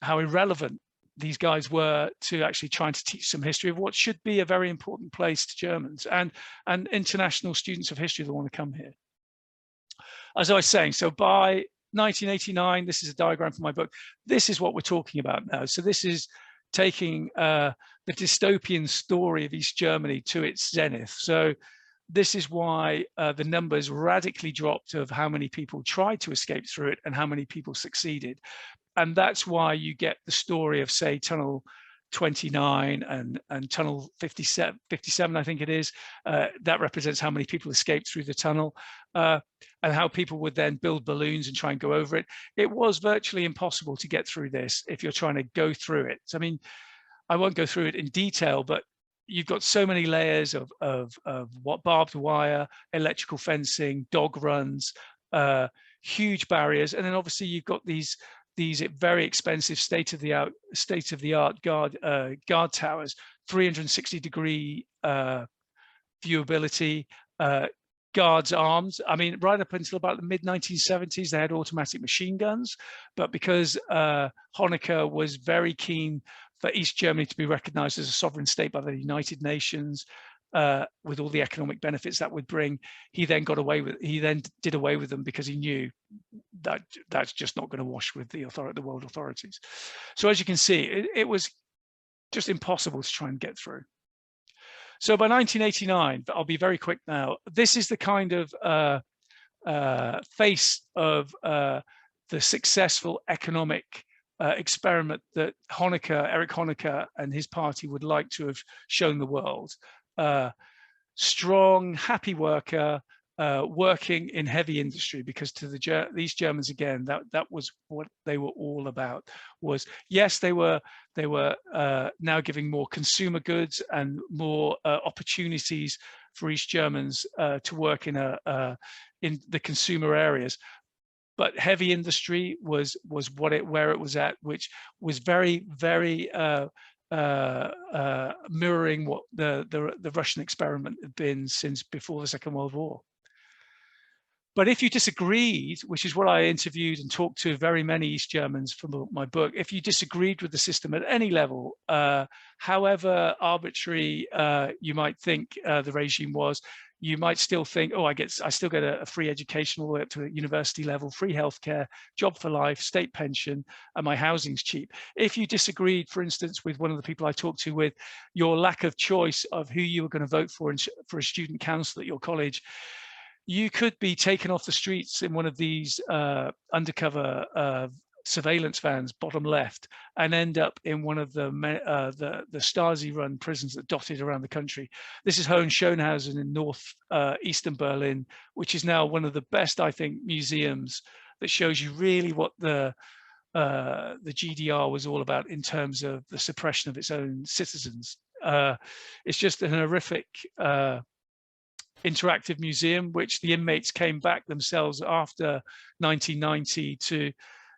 irrelevant these guys were to actually trying to teach some history of what should be a very important place to Germans and international students of history that want to come here. As I was saying, so by 1989, this is a diagram from my book. This is what we're talking about now. So this is taking the dystopian story of East Germany to its zenith. So this is why the numbers radically dropped of how many people tried to escape through it and how many people succeeded. And that's why you get the story of, say, Tunnel 29 and Tunnel 57, I think it is. That represents how many people escaped through the tunnel, and how people would then build balloons and try and go over it. It was virtually impossible to get through this if you're trying to go through it. So, I mean, I won't go through it in detail, but you've got so many layers of what barbed wire, electrical fencing, dog runs, huge barriers, and then obviously you've got these very expensive state-of-the-art guard towers, 360-degree viewability, guards arms. I mean, right up until about the mid-1970s, they had automatic machine guns, but because Honecker was very keen for East Germany to be recognized as a sovereign state by the United Nations, with all the economic benefits that would bring, he then did away with them, because he knew that that's just not going to wash with the world authorities. So as you can see, it was just impossible to try and get through. So by 1989, I'll be very quick now, this is the kind of face of the successful economic experiment that Eric Honecker and his party would like to have shown the world. Strong, happy worker, working in heavy industry, because to these Germans, again, that was what they were all about. Was, yes, they were now giving more consumer goods and more opportunities for East Germans to work in the consumer areas. But heavy industry was where it was at, which was very, very mirroring what the Russian experiment had been since before the Second World War. But if you disagreed, which is what I interviewed and talked to very many East Germans from my book, if you disagreed with the system at any level, however arbitrary you might think the regime was, you might still think, oh, I still get a free education all the way up to a university level, free healthcare, job for life, state pension, and my housing's cheap. If you disagreed, for instance, with one of the people I talked to with your lack of choice of who you were going to vote for a student council at your college, you could be taken off the streets in one of these undercover surveillance vans, bottom left, and end up in one of the Stasi-run prisons that dotted around the country. This is Hohenschönhausen in northeastern Berlin, which is now one of the best, I think, museums that shows you really what the GDR was all about in terms of the suppression of its own citizens. It's just an horrific interactive museum, which the inmates came back themselves after 1990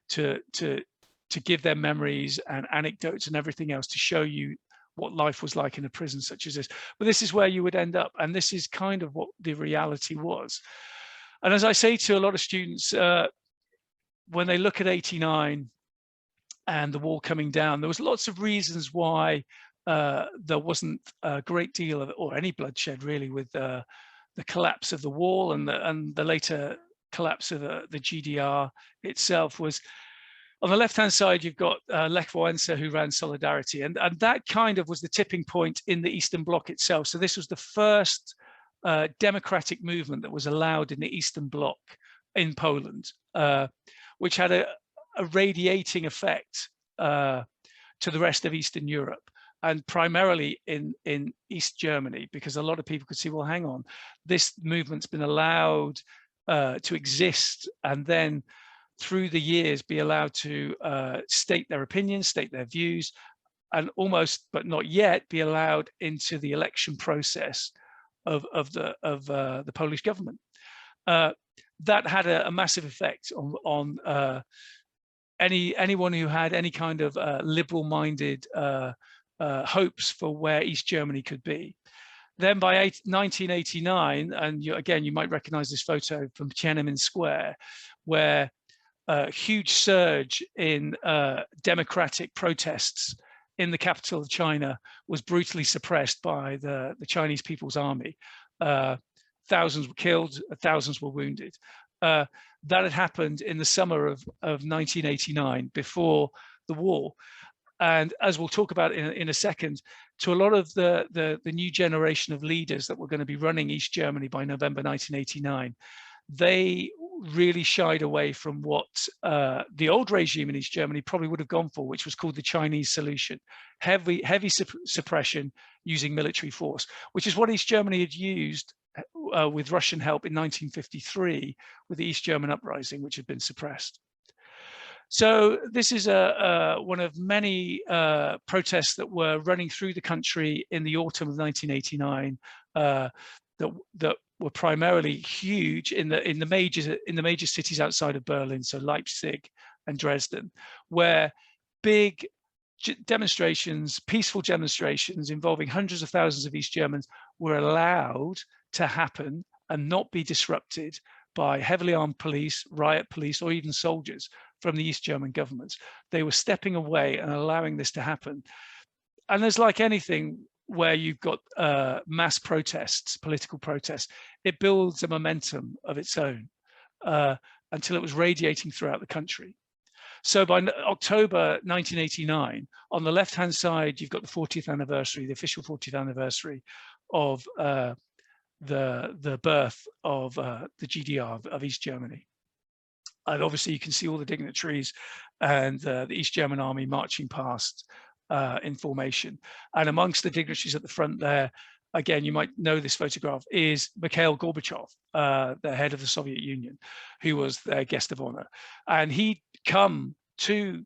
to give their memories and anecdotes and everything else to show you what life was like in a prison such as this. But this is where you would end up, and this is kind of what the reality was. And as I say to a lot of students, when they look at 89 and the wall coming down, there was lots of reasons why there wasn't a great deal of, or any bloodshed really, with the collapse of the wall and the later collapse of the GDR itself. Was on the left-hand side, you've got Lech Wałęsa, who ran Solidarity, and that kind of was the tipping point in the Eastern Bloc itself. So this was the first democratic movement that was allowed in the Eastern Bloc in Poland, which had a radiating effect to the rest of Eastern Europe, and primarily in East Germany, because a lot of people could see, well, hang on, this movement's been allowed to exist, and then through the years be allowed to state their opinions, state their views, and almost, but not yet, be allowed into the election process of the Polish government. That had a massive effect on anyone who had any kind of liberal-minded hopes for where East Germany could be. Then by 1989, and again, you might recognize this photo from Tiananmen Square, where a huge surge in democratic protests in the capital of China was brutally suppressed by the Chinese People's Army. Thousands were killed, thousands were wounded. That had happened in the summer of 1989, before the war. and as we'll talk about in a second, to a lot of the new generation of leaders that were going to be running East Germany by November 1989, they really shied away from what the old regime in East Germany probably would have gone for, which was called the Chinese solution: heavy suppression using military force, which is what East Germany had used with Russian help in 1953 with the East German uprising, which had been suppressed. So this is one of many protests that were running through the country in the autumn of 1989 that were primarily huge in the major cities outside of Berlin, so Leipzig and Dresden, where big demonstrations, peaceful demonstrations involving hundreds of thousands of East Germans were allowed to happen and not be disrupted by heavily armed police, riot police, or even soldiers from the East German governments. They were stepping away and allowing this to happen. And there's, like anything where you've got mass protests, political protests, it builds a momentum of its own until it was radiating throughout the country. So by October 1989, on the left-hand side, you've got the 40th anniversary, the official 40th anniversary of the birth of the GDR of East Germany. And obviously you can see all the dignitaries and the East German army marching past in formation. And amongst the dignitaries at the front there, again, you might know this photograph, is Mikhail Gorbachev, the head of the Soviet Union, who was their guest of honor. And he'd come to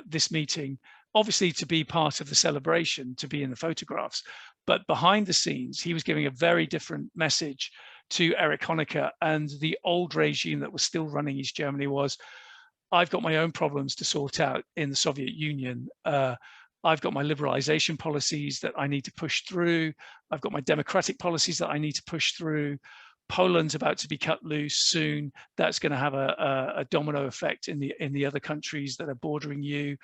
this meeting, obviously to be part of the celebration, to be in the photographs, but behind the scenes, he was giving a very different message to Erich Honecker and the old regime that was still running East Germany. Was, I've got my own problems to sort out in the Soviet Union. I've got my liberalization policies that I need to push through. I've got my democratic policies that I need to push through. Poland's about to be cut loose soon. That's going to have a domino effect in the other countries that are bordering you.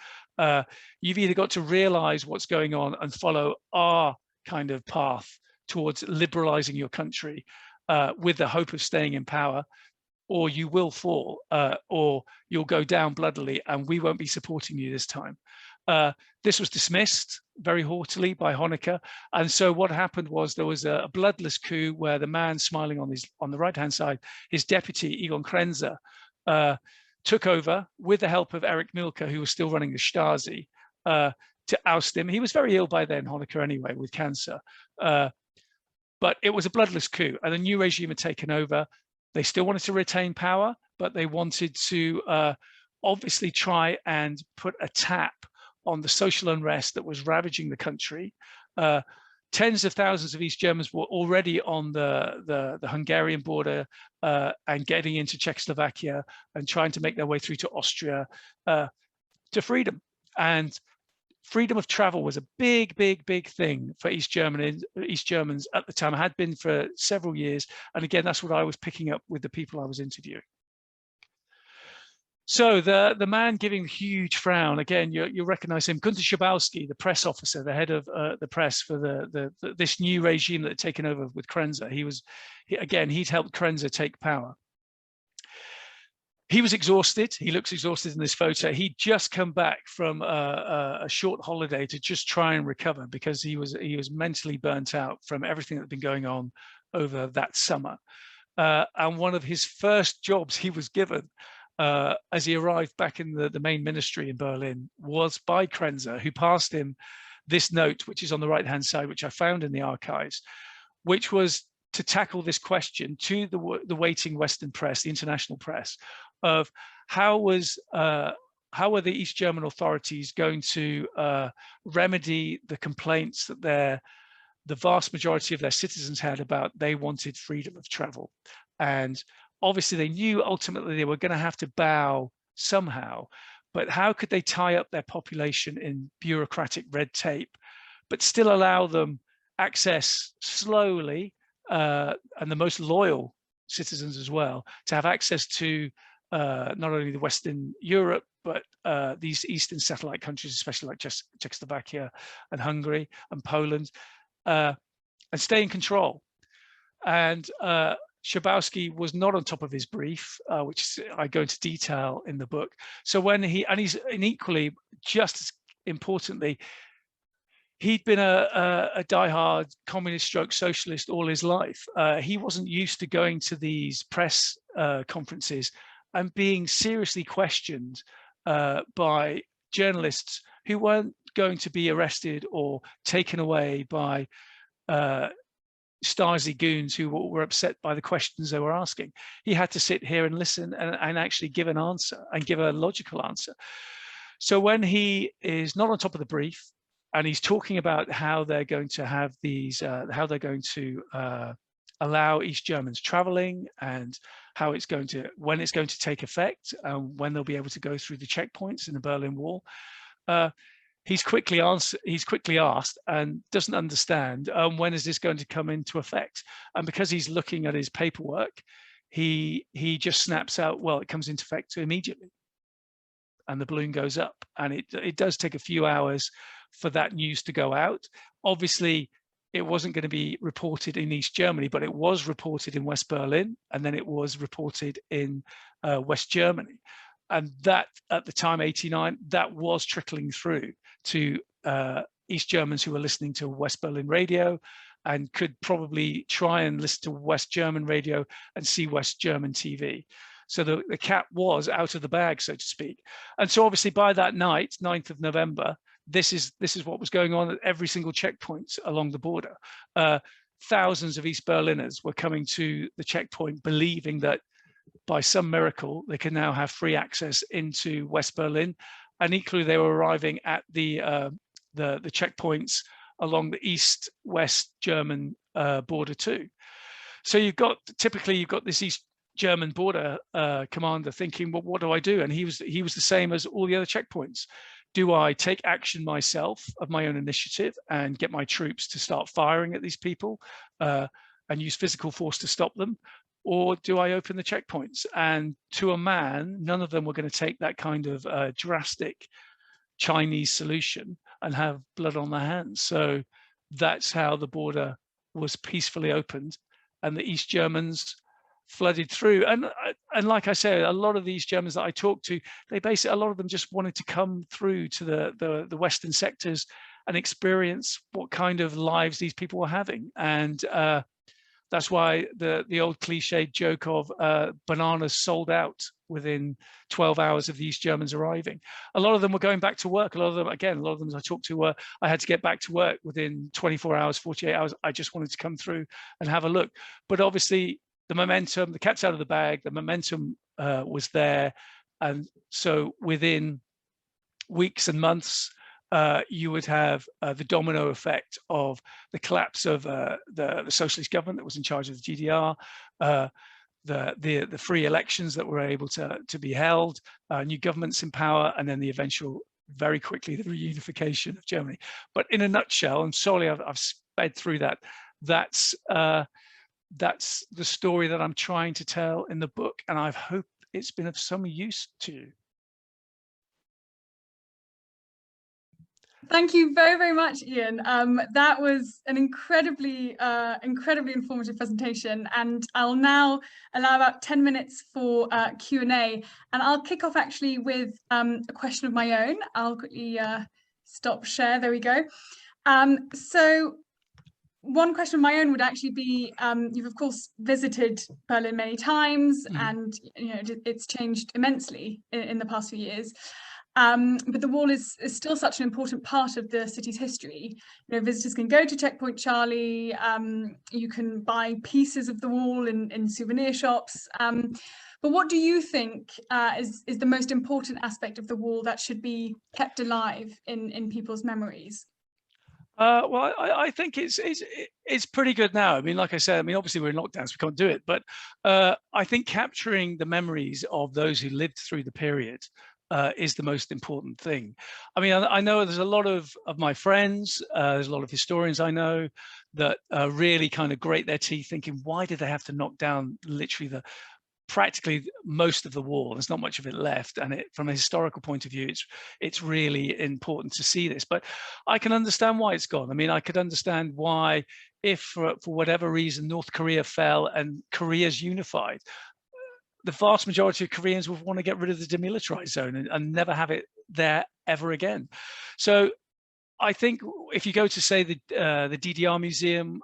You've either got to realize what's going on and follow our kind of path towards liberalizing your country with the hope of staying in power, or you will fall, or you'll go down bloodily, and we won't be supporting you this time. This was dismissed very haughtily by Honecker, and so what happened was there was a bloodless coup where the man smiling on the right-hand side, his deputy Egon Krenzer, took over with the help of Erich Mielke, who was still running the Stasi, to oust him. He was very ill by then, Honecker anyway, with cancer. But it was a bloodless coup, and the new regime had taken over. They still wanted to retain power, but they wanted to obviously try and put a tap on the social unrest that was ravaging the country. Tens of thousands of East Germans were already on the Hungarian border and getting into Czechoslovakia and trying to make their way through to Austria to freedom. And freedom of travel was a big thing for East Germans at the time. It had been for several years. And again, that's what I was picking up with the people I was interviewing. So the man giving the huge frown, again, you'll recognize him, Günter Schabowski, the press officer, the head of the press for this new regime that had taken over with Krenzer. He'd helped Krenzer take power. He was exhausted. He looks exhausted in this photo. He'd just come back from a short holiday to just try and recover, because he was mentally burnt out from everything that had been going on over that summer. And one of his first jobs he was given as he arrived back in the main ministry in Berlin was by Krenzer, who passed him this note, which is on the right-hand side, which I found in the archives, which was to tackle this question to the waiting Western press, the international press, of how were the East German authorities going to remedy the complaints that the vast majority of their citizens had about they wanted freedom of travel. And obviously they knew ultimately they were going to have to bow somehow, but how could they tie up their population in bureaucratic red tape, but still allow them access slowly, and the most loyal citizens as well, to have access to not only the Western Europe, but these Eastern satellite countries, especially like Czechoslovakia and Hungary and Poland, and stay in control. And Schabowski was not on top of his brief, which I go into detail in the book. So when he's equally just importantly, he'd been a diehard communist stroke socialist all his life. He wasn't used to going to these press conferences and being seriously questioned by journalists who weren't going to be arrested or taken away by Stasi goons who were upset by the questions they were asking. He had to sit here and listen and actually give an answer, and give a logical answer. So when he is not on top of the brief, and he's talking about how they're going to have these, how they're going to allow East Germans traveling, and how it's going to, when it's going to take effect, when they'll be able to go through the checkpoints in the Berlin Wall. He's quickly asked and doesn't understand, when is this going to come into effect? And because he's looking at his paperwork, he just snaps out, well, it comes into effect immediately. And the balloon goes up, and it does take a few hours for that news to go out. Obviously, it wasn't going to be reported in East Germany, but it was reported in West Berlin, and then it was reported in West Germany. And that, at the time, 89, that was trickling through to East Germans who were listening to West Berlin radio, and could probably try and listen to West German radio and see West German TV. So the cat was out of the bag, so to speak. And so obviously by that night, 9th of November, this is what was going on at every single checkpoint along the border. Thousands of East Berliners were coming to the checkpoint, believing that by some miracle, they can now have free access into West Berlin. And equally, they were arriving at the checkpoints along the East-West German border too. So typically you've got this East German border commander thinking, well, what do I do? And he was the same as all the other checkpoints. Do I take action myself of my own initiative and get my troops to start firing at these people and use physical force to stop them? Or do I open the checkpoints? And to a man, none of them were going to take that kind of drastic Chinese solution and have blood on their hands. So that's how the border was peacefully opened, and the East Germans flooded through. And like I say, a lot of these Germans that I talked to, they basically, a lot of them just wanted to come through to the Western sectors and experience what kind of lives these people were having. And that's why the old cliched joke of bananas sold out within 12 hours of the East Germans arriving. A lot of them were going back to work. A lot of them I talked to were, I had to get back to work within 24 hours, 48 hours. I just wanted to come through and have a look. But obviously the momentum, the cat's out of the bag, the momentum was there. And so within weeks and months, you would have the domino effect of the collapse of the socialist government that was in charge of the GDR, the free elections that were able to be held, new governments in power, and then the eventual, very quickly, the reunification of Germany. But in a nutshell, and sorry I've sped through that, that's the story that I'm trying to tell in the book, and I hope it's been of some use to you. Thank you very, very much, Iain. That was an incredibly informative presentation, and I'll now allow about 10 minutes for Q&A. And I'll kick off actually with a question of my own. I'll quickly stop share. There we go. So one question of my own would actually be, you've of course visited Berlin many times, and it's changed immensely in the past few years. But the wall is still such an important part of the city's history. Visitors can go to Checkpoint Charlie, you can buy pieces of the wall in souvenir shops. But what do you think is the most important aspect of the wall that should be kept alive in people's memories? Well, I think it's pretty good now. I mean, like I said, obviously we're in lockdown, so we can't do it. But I think capturing the memories of those who lived through the period is the most important thing. I know there's a lot of my friends, there's a lot of historians I know that really kind of grate their teeth thinking, why did they have to knock down literally practically most of the wall? There's not much of it left, and from a historical point of view, it's really important to see this. But I can understand why it's gone. I could understand why, if for whatever reason North Korea fell and Korea's unified, the vast majority of Koreans would want to get rid of the demilitarized zone and never have it there ever again. So I think if you go to, say, the DDR Museum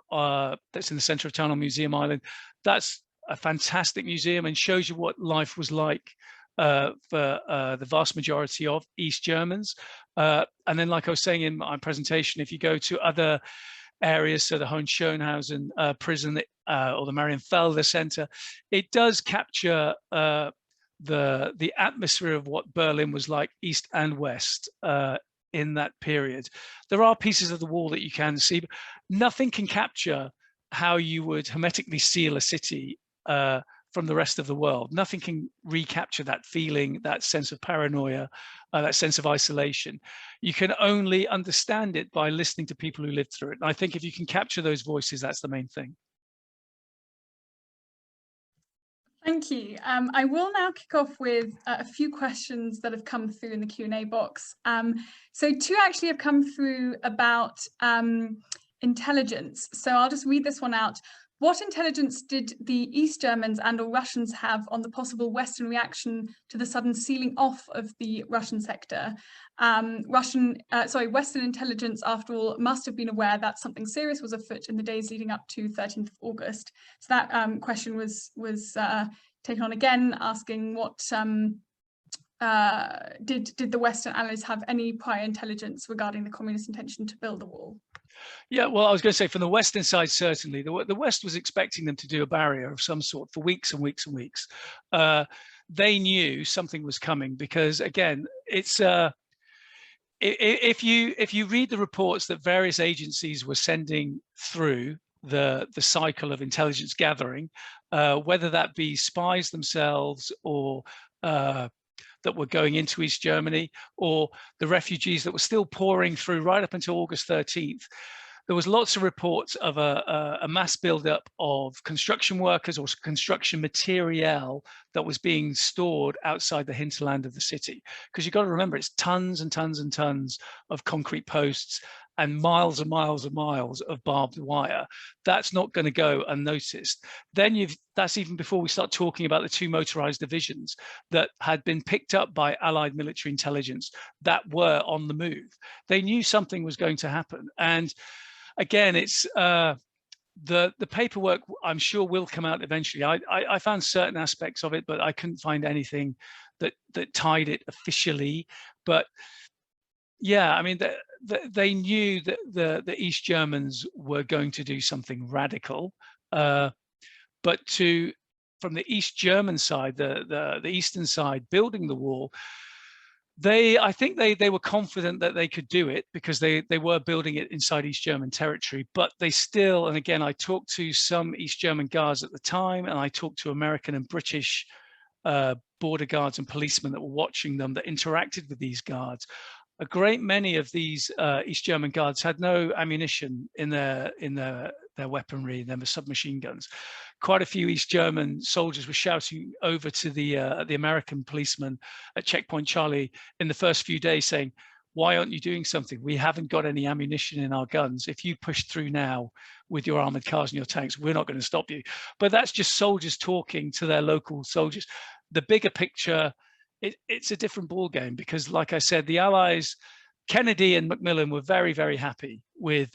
that's in the center of town on Museum Island, that's a fantastic museum and shows you what life was like for the vast majority of East Germans. And then, like I was saying in my presentation, if you go to other areas, so the Hohenschönhausen prison or the Marienfelde Center, it does capture the atmosphere of what Berlin was like, East and West, in that period. There are pieces of the wall that you can see, but nothing can capture how you would hermetically seal a city from the rest of the world. Nothing can recapture that feeling, that sense of paranoia, that sense of isolation. You can only understand it by listening to people who lived through it. And I think if you can capture those voices, that's the main thing. Thank you. I will now kick off with a few questions that have come through in the Q&A box. So two actually have come through about intelligence. So I'll just read this one out. What intelligence did the East Germans and or Russians have on the possible Western reaction to the sudden sealing off of the Russian sector? Western intelligence, after all, must have been aware that something serious was afoot in the days leading up to 13th of August. So that question was taken on again, asking what did the Western allies have any prior intelligence regarding the communist intention to build the wall? Yeah, well, I was going to say from the Western side, certainly. The West was expecting them to do a barrier of some sort for weeks and weeks and weeks. They knew something was coming because, again, it's if you read the reports that various agencies were sending through the cycle of intelligence gathering, whether that be spies themselves or that were going into East Germany, or the refugees that were still pouring through right up until August 13th, there was lots of reports of a mass buildup of construction workers or construction material that was being stored outside the hinterland of the city. Because you've got to remember, it's tons and tons and tons of concrete posts and miles and miles and miles of barbed wire. That's not going to go unnoticed. Then that's even before we start talking about the two motorized divisions that had been picked up by Allied military intelligence that were on the move. They knew something was going to happen. And again, it's the paperwork, I'm sure, will come out eventually. I found certain aspects of it, but I couldn't find anything that tied it officially. But yeah, I mean, they knew that the East Germans were going to do something radical, but from the East German side, the eastern side, building the wall, I think they were confident that they could do it because they were building it inside East German territory, but they still, and again, I talked to some East German guards at the time, and I talked to American and British border guards and policemen that were watching them, that interacted with these guards. A great many of these East German guards had no ammunition in their weaponry, their submachine guns. Quite a few East German soldiers were shouting over to the American policemen at Checkpoint Charlie in the first few days, saying, "Why aren't you doing something? We haven't got any ammunition in our guns. If you push through now with your armored cars and your tanks, we're not going to stop you." But that's just soldiers talking to their local soldiers. The bigger picture, it's a different ball game because, like I said, the Allies, Kennedy and Macmillan, were very, very happy with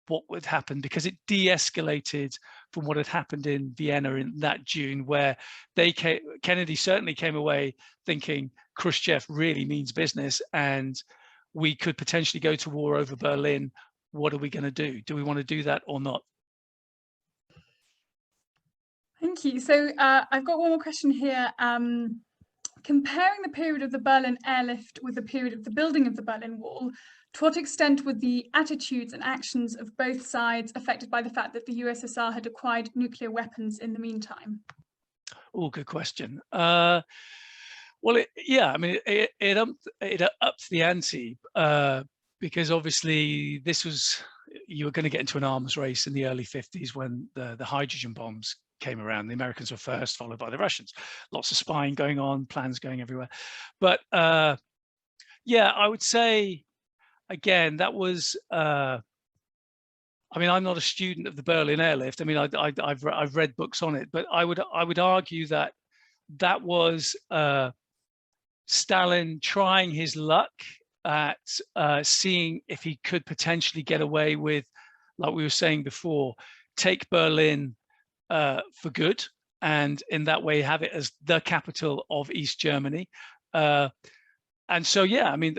what would happen because it de-escalated from what had happened in Vienna in that June, where Kennedy certainly came away thinking Khrushchev really means business and we could potentially go to war over Berlin. What are we going to do? Do we want to do that or not? Thank you. So I've got one more question here. Comparing the period of the Berlin airlift with the period of the building of the Berlin Wall, to what extent were the attitudes and actions of both sides affected by the fact that the USSR had acquired nuclear weapons in the meantime? Oh, good question. Well, I mean, it upped the ante because obviously you were going to get into an arms race in the early 50s when the hydrogen bombs came around. The Americans were first, followed by the Russians. Lots of spying going on, plans going everywhere. But yeah, I would say, again, that was, I mean, I'm not a student of the Berlin airlift. I mean, I've read books on it, but I would argue that was Stalin trying his luck at seeing if he could potentially get away with, like we were saying before, take Berlin for good, and in that way have it as the capital of East Germany. And so, yeah, I mean,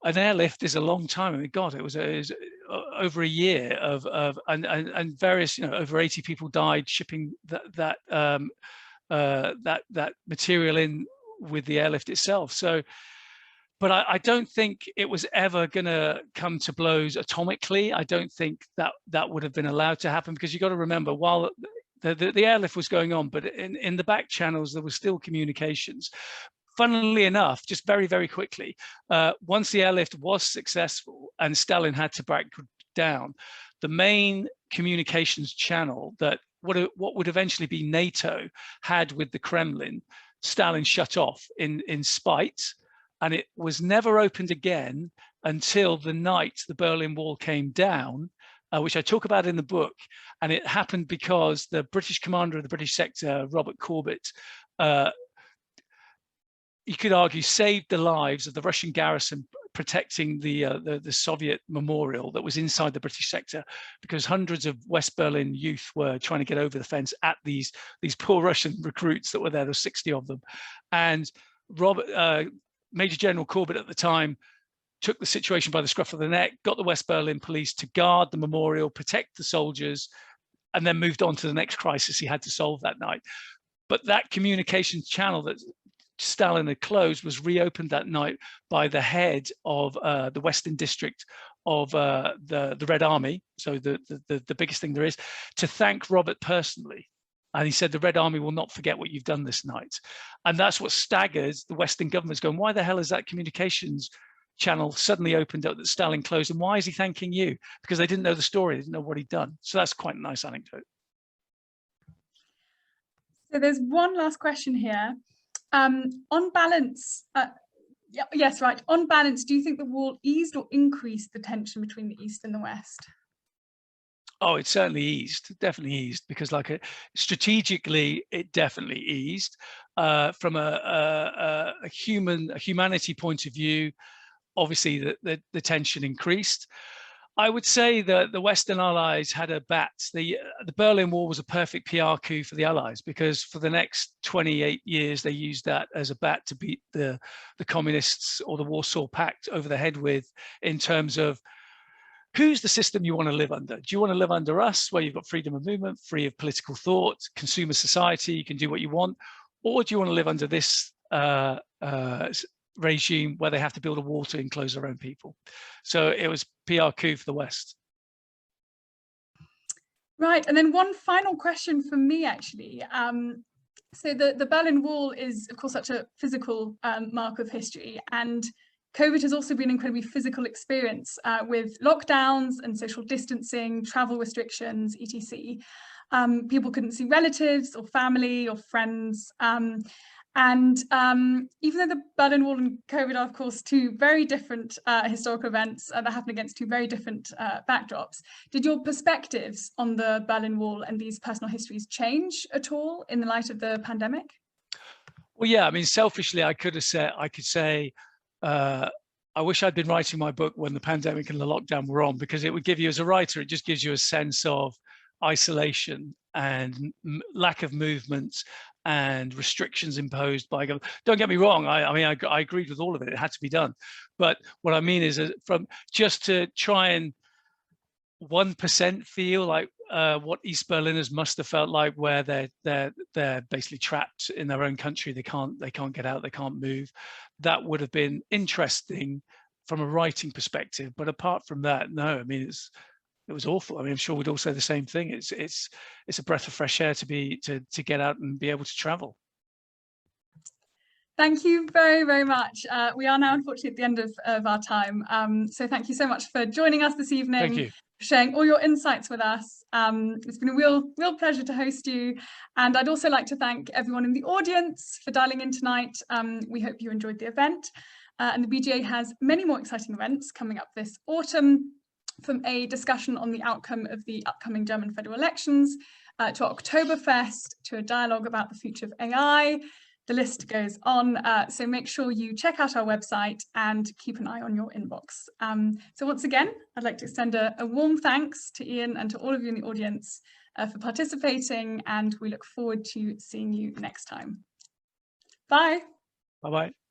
an airlift is a long time. I mean, God, it was over a year and various, over 80 people died shipping that material in with the airlift itself. So, but I don't think it was ever going to come to blows atomically. I don't think that would have been allowed to happen, because you got to remember, while the airlift was going on, but in the back channels there was still communications. Funnily enough, just very, very quickly, once the airlift was successful and Stalin had to back down, the main communications channel that what would eventually be NATO had with the Kremlin, Stalin shut off in spite, and it was never opened again until the night the Berlin Wall came down, which I talk about in the book. And it happened because the British commander of the British sector, Robert Corbett, you could argue, saved the lives of the Russian garrison protecting the Soviet memorial that was inside the British sector, because hundreds of West Berlin youth were trying to get over the fence at these poor Russian recruits that were there. There were 60 of them. And Major General Corbett at the time took the situation by the scruff of the neck, got the West Berlin police to guard the memorial, protect the soldiers, and then moved on to the next crisis he had to solve that night. But that communications channel that Stalin had closed was reopened that night by the head of the Western District of the Red Army, so the biggest thing there is, to thank Robert personally. And he said, the Red Army will not forget what you've done this night. And that's what staggered the Western governments, going, why the hell is that communications channel suddenly opened up that Stalin closed? And why is he thanking you? Because they didn't know the story, they didn't know what he'd done. So that's quite a nice anecdote. So there's one last question here. On balance, yes, right. On balance, do you think the wall eased or increased the tension between the East and the West? Oh, it certainly eased, definitely eased, because strategically, it definitely eased. From a humanity point of view, obviously the tension increased. I would say that the Western Allies had a bat. The Berlin Wall was a perfect PR coup for the Allies, because for the next 28 years, they used that as a bat to beat the communists or the Warsaw Pact over the head with, in terms of who's the system you want to live under. Do you want to live under us, where you've got freedom of movement, free of political thought, consumer society, you can do what you want? Or do you want to live under this regime where they have to build a wall to enclose their own people? So it was PR coup for the West. Right, and then one final question from me, actually. So the Berlin Wall is, of course, such a physical mark of history, and COVID has also been an incredibly physical experience with lockdowns and social distancing, travel restrictions, etc. People couldn't see relatives or family or friends. And even though the Berlin Wall and COVID are, of course, two very different historical events that happen against two very different backdrops, did your perspectives on the Berlin Wall and these personal histories change at all in the light of the pandemic? Well, yeah, I mean, selfishly, I could say, I wish I'd been writing my book when the pandemic and the lockdown were on, because it would give you, as a writer, it just gives you a sense of isolation and lack of movement and restrictions imposed by government. Don't get me wrong, I agreed with all of it. It had to be done. But what I mean is, from just to try and 1% feel like what East Berliners must have felt like, where they're basically trapped in their own country. They can't get out, they can't move. That would have been interesting from a writing perspective. But apart from that, no, I mean, it was awful. I mean, I'm sure we'd all say the same thing. It's a breath of fresh air to get out and be able to travel. Thank you very, very much. We are now, unfortunately, at the end of our time. So thank you so much for joining us this evening. Thank you. Sharing all your insights with us. It's been a real pleasure to host you. And I'd also like to thank everyone in the audience for dialing in tonight. We hope you enjoyed the event. And the BGA has many more exciting events coming up this autumn, from a discussion on the outcome of the upcoming German federal elections, to Oktoberfest, to a dialogue about the future of AI, the list goes on. So make sure you check out our website and keep an eye on your inbox. So once again, I'd like to extend a warm thanks to Iain and to all of you in the audience for participating, and we look forward to seeing you next time. Bye. Bye-bye.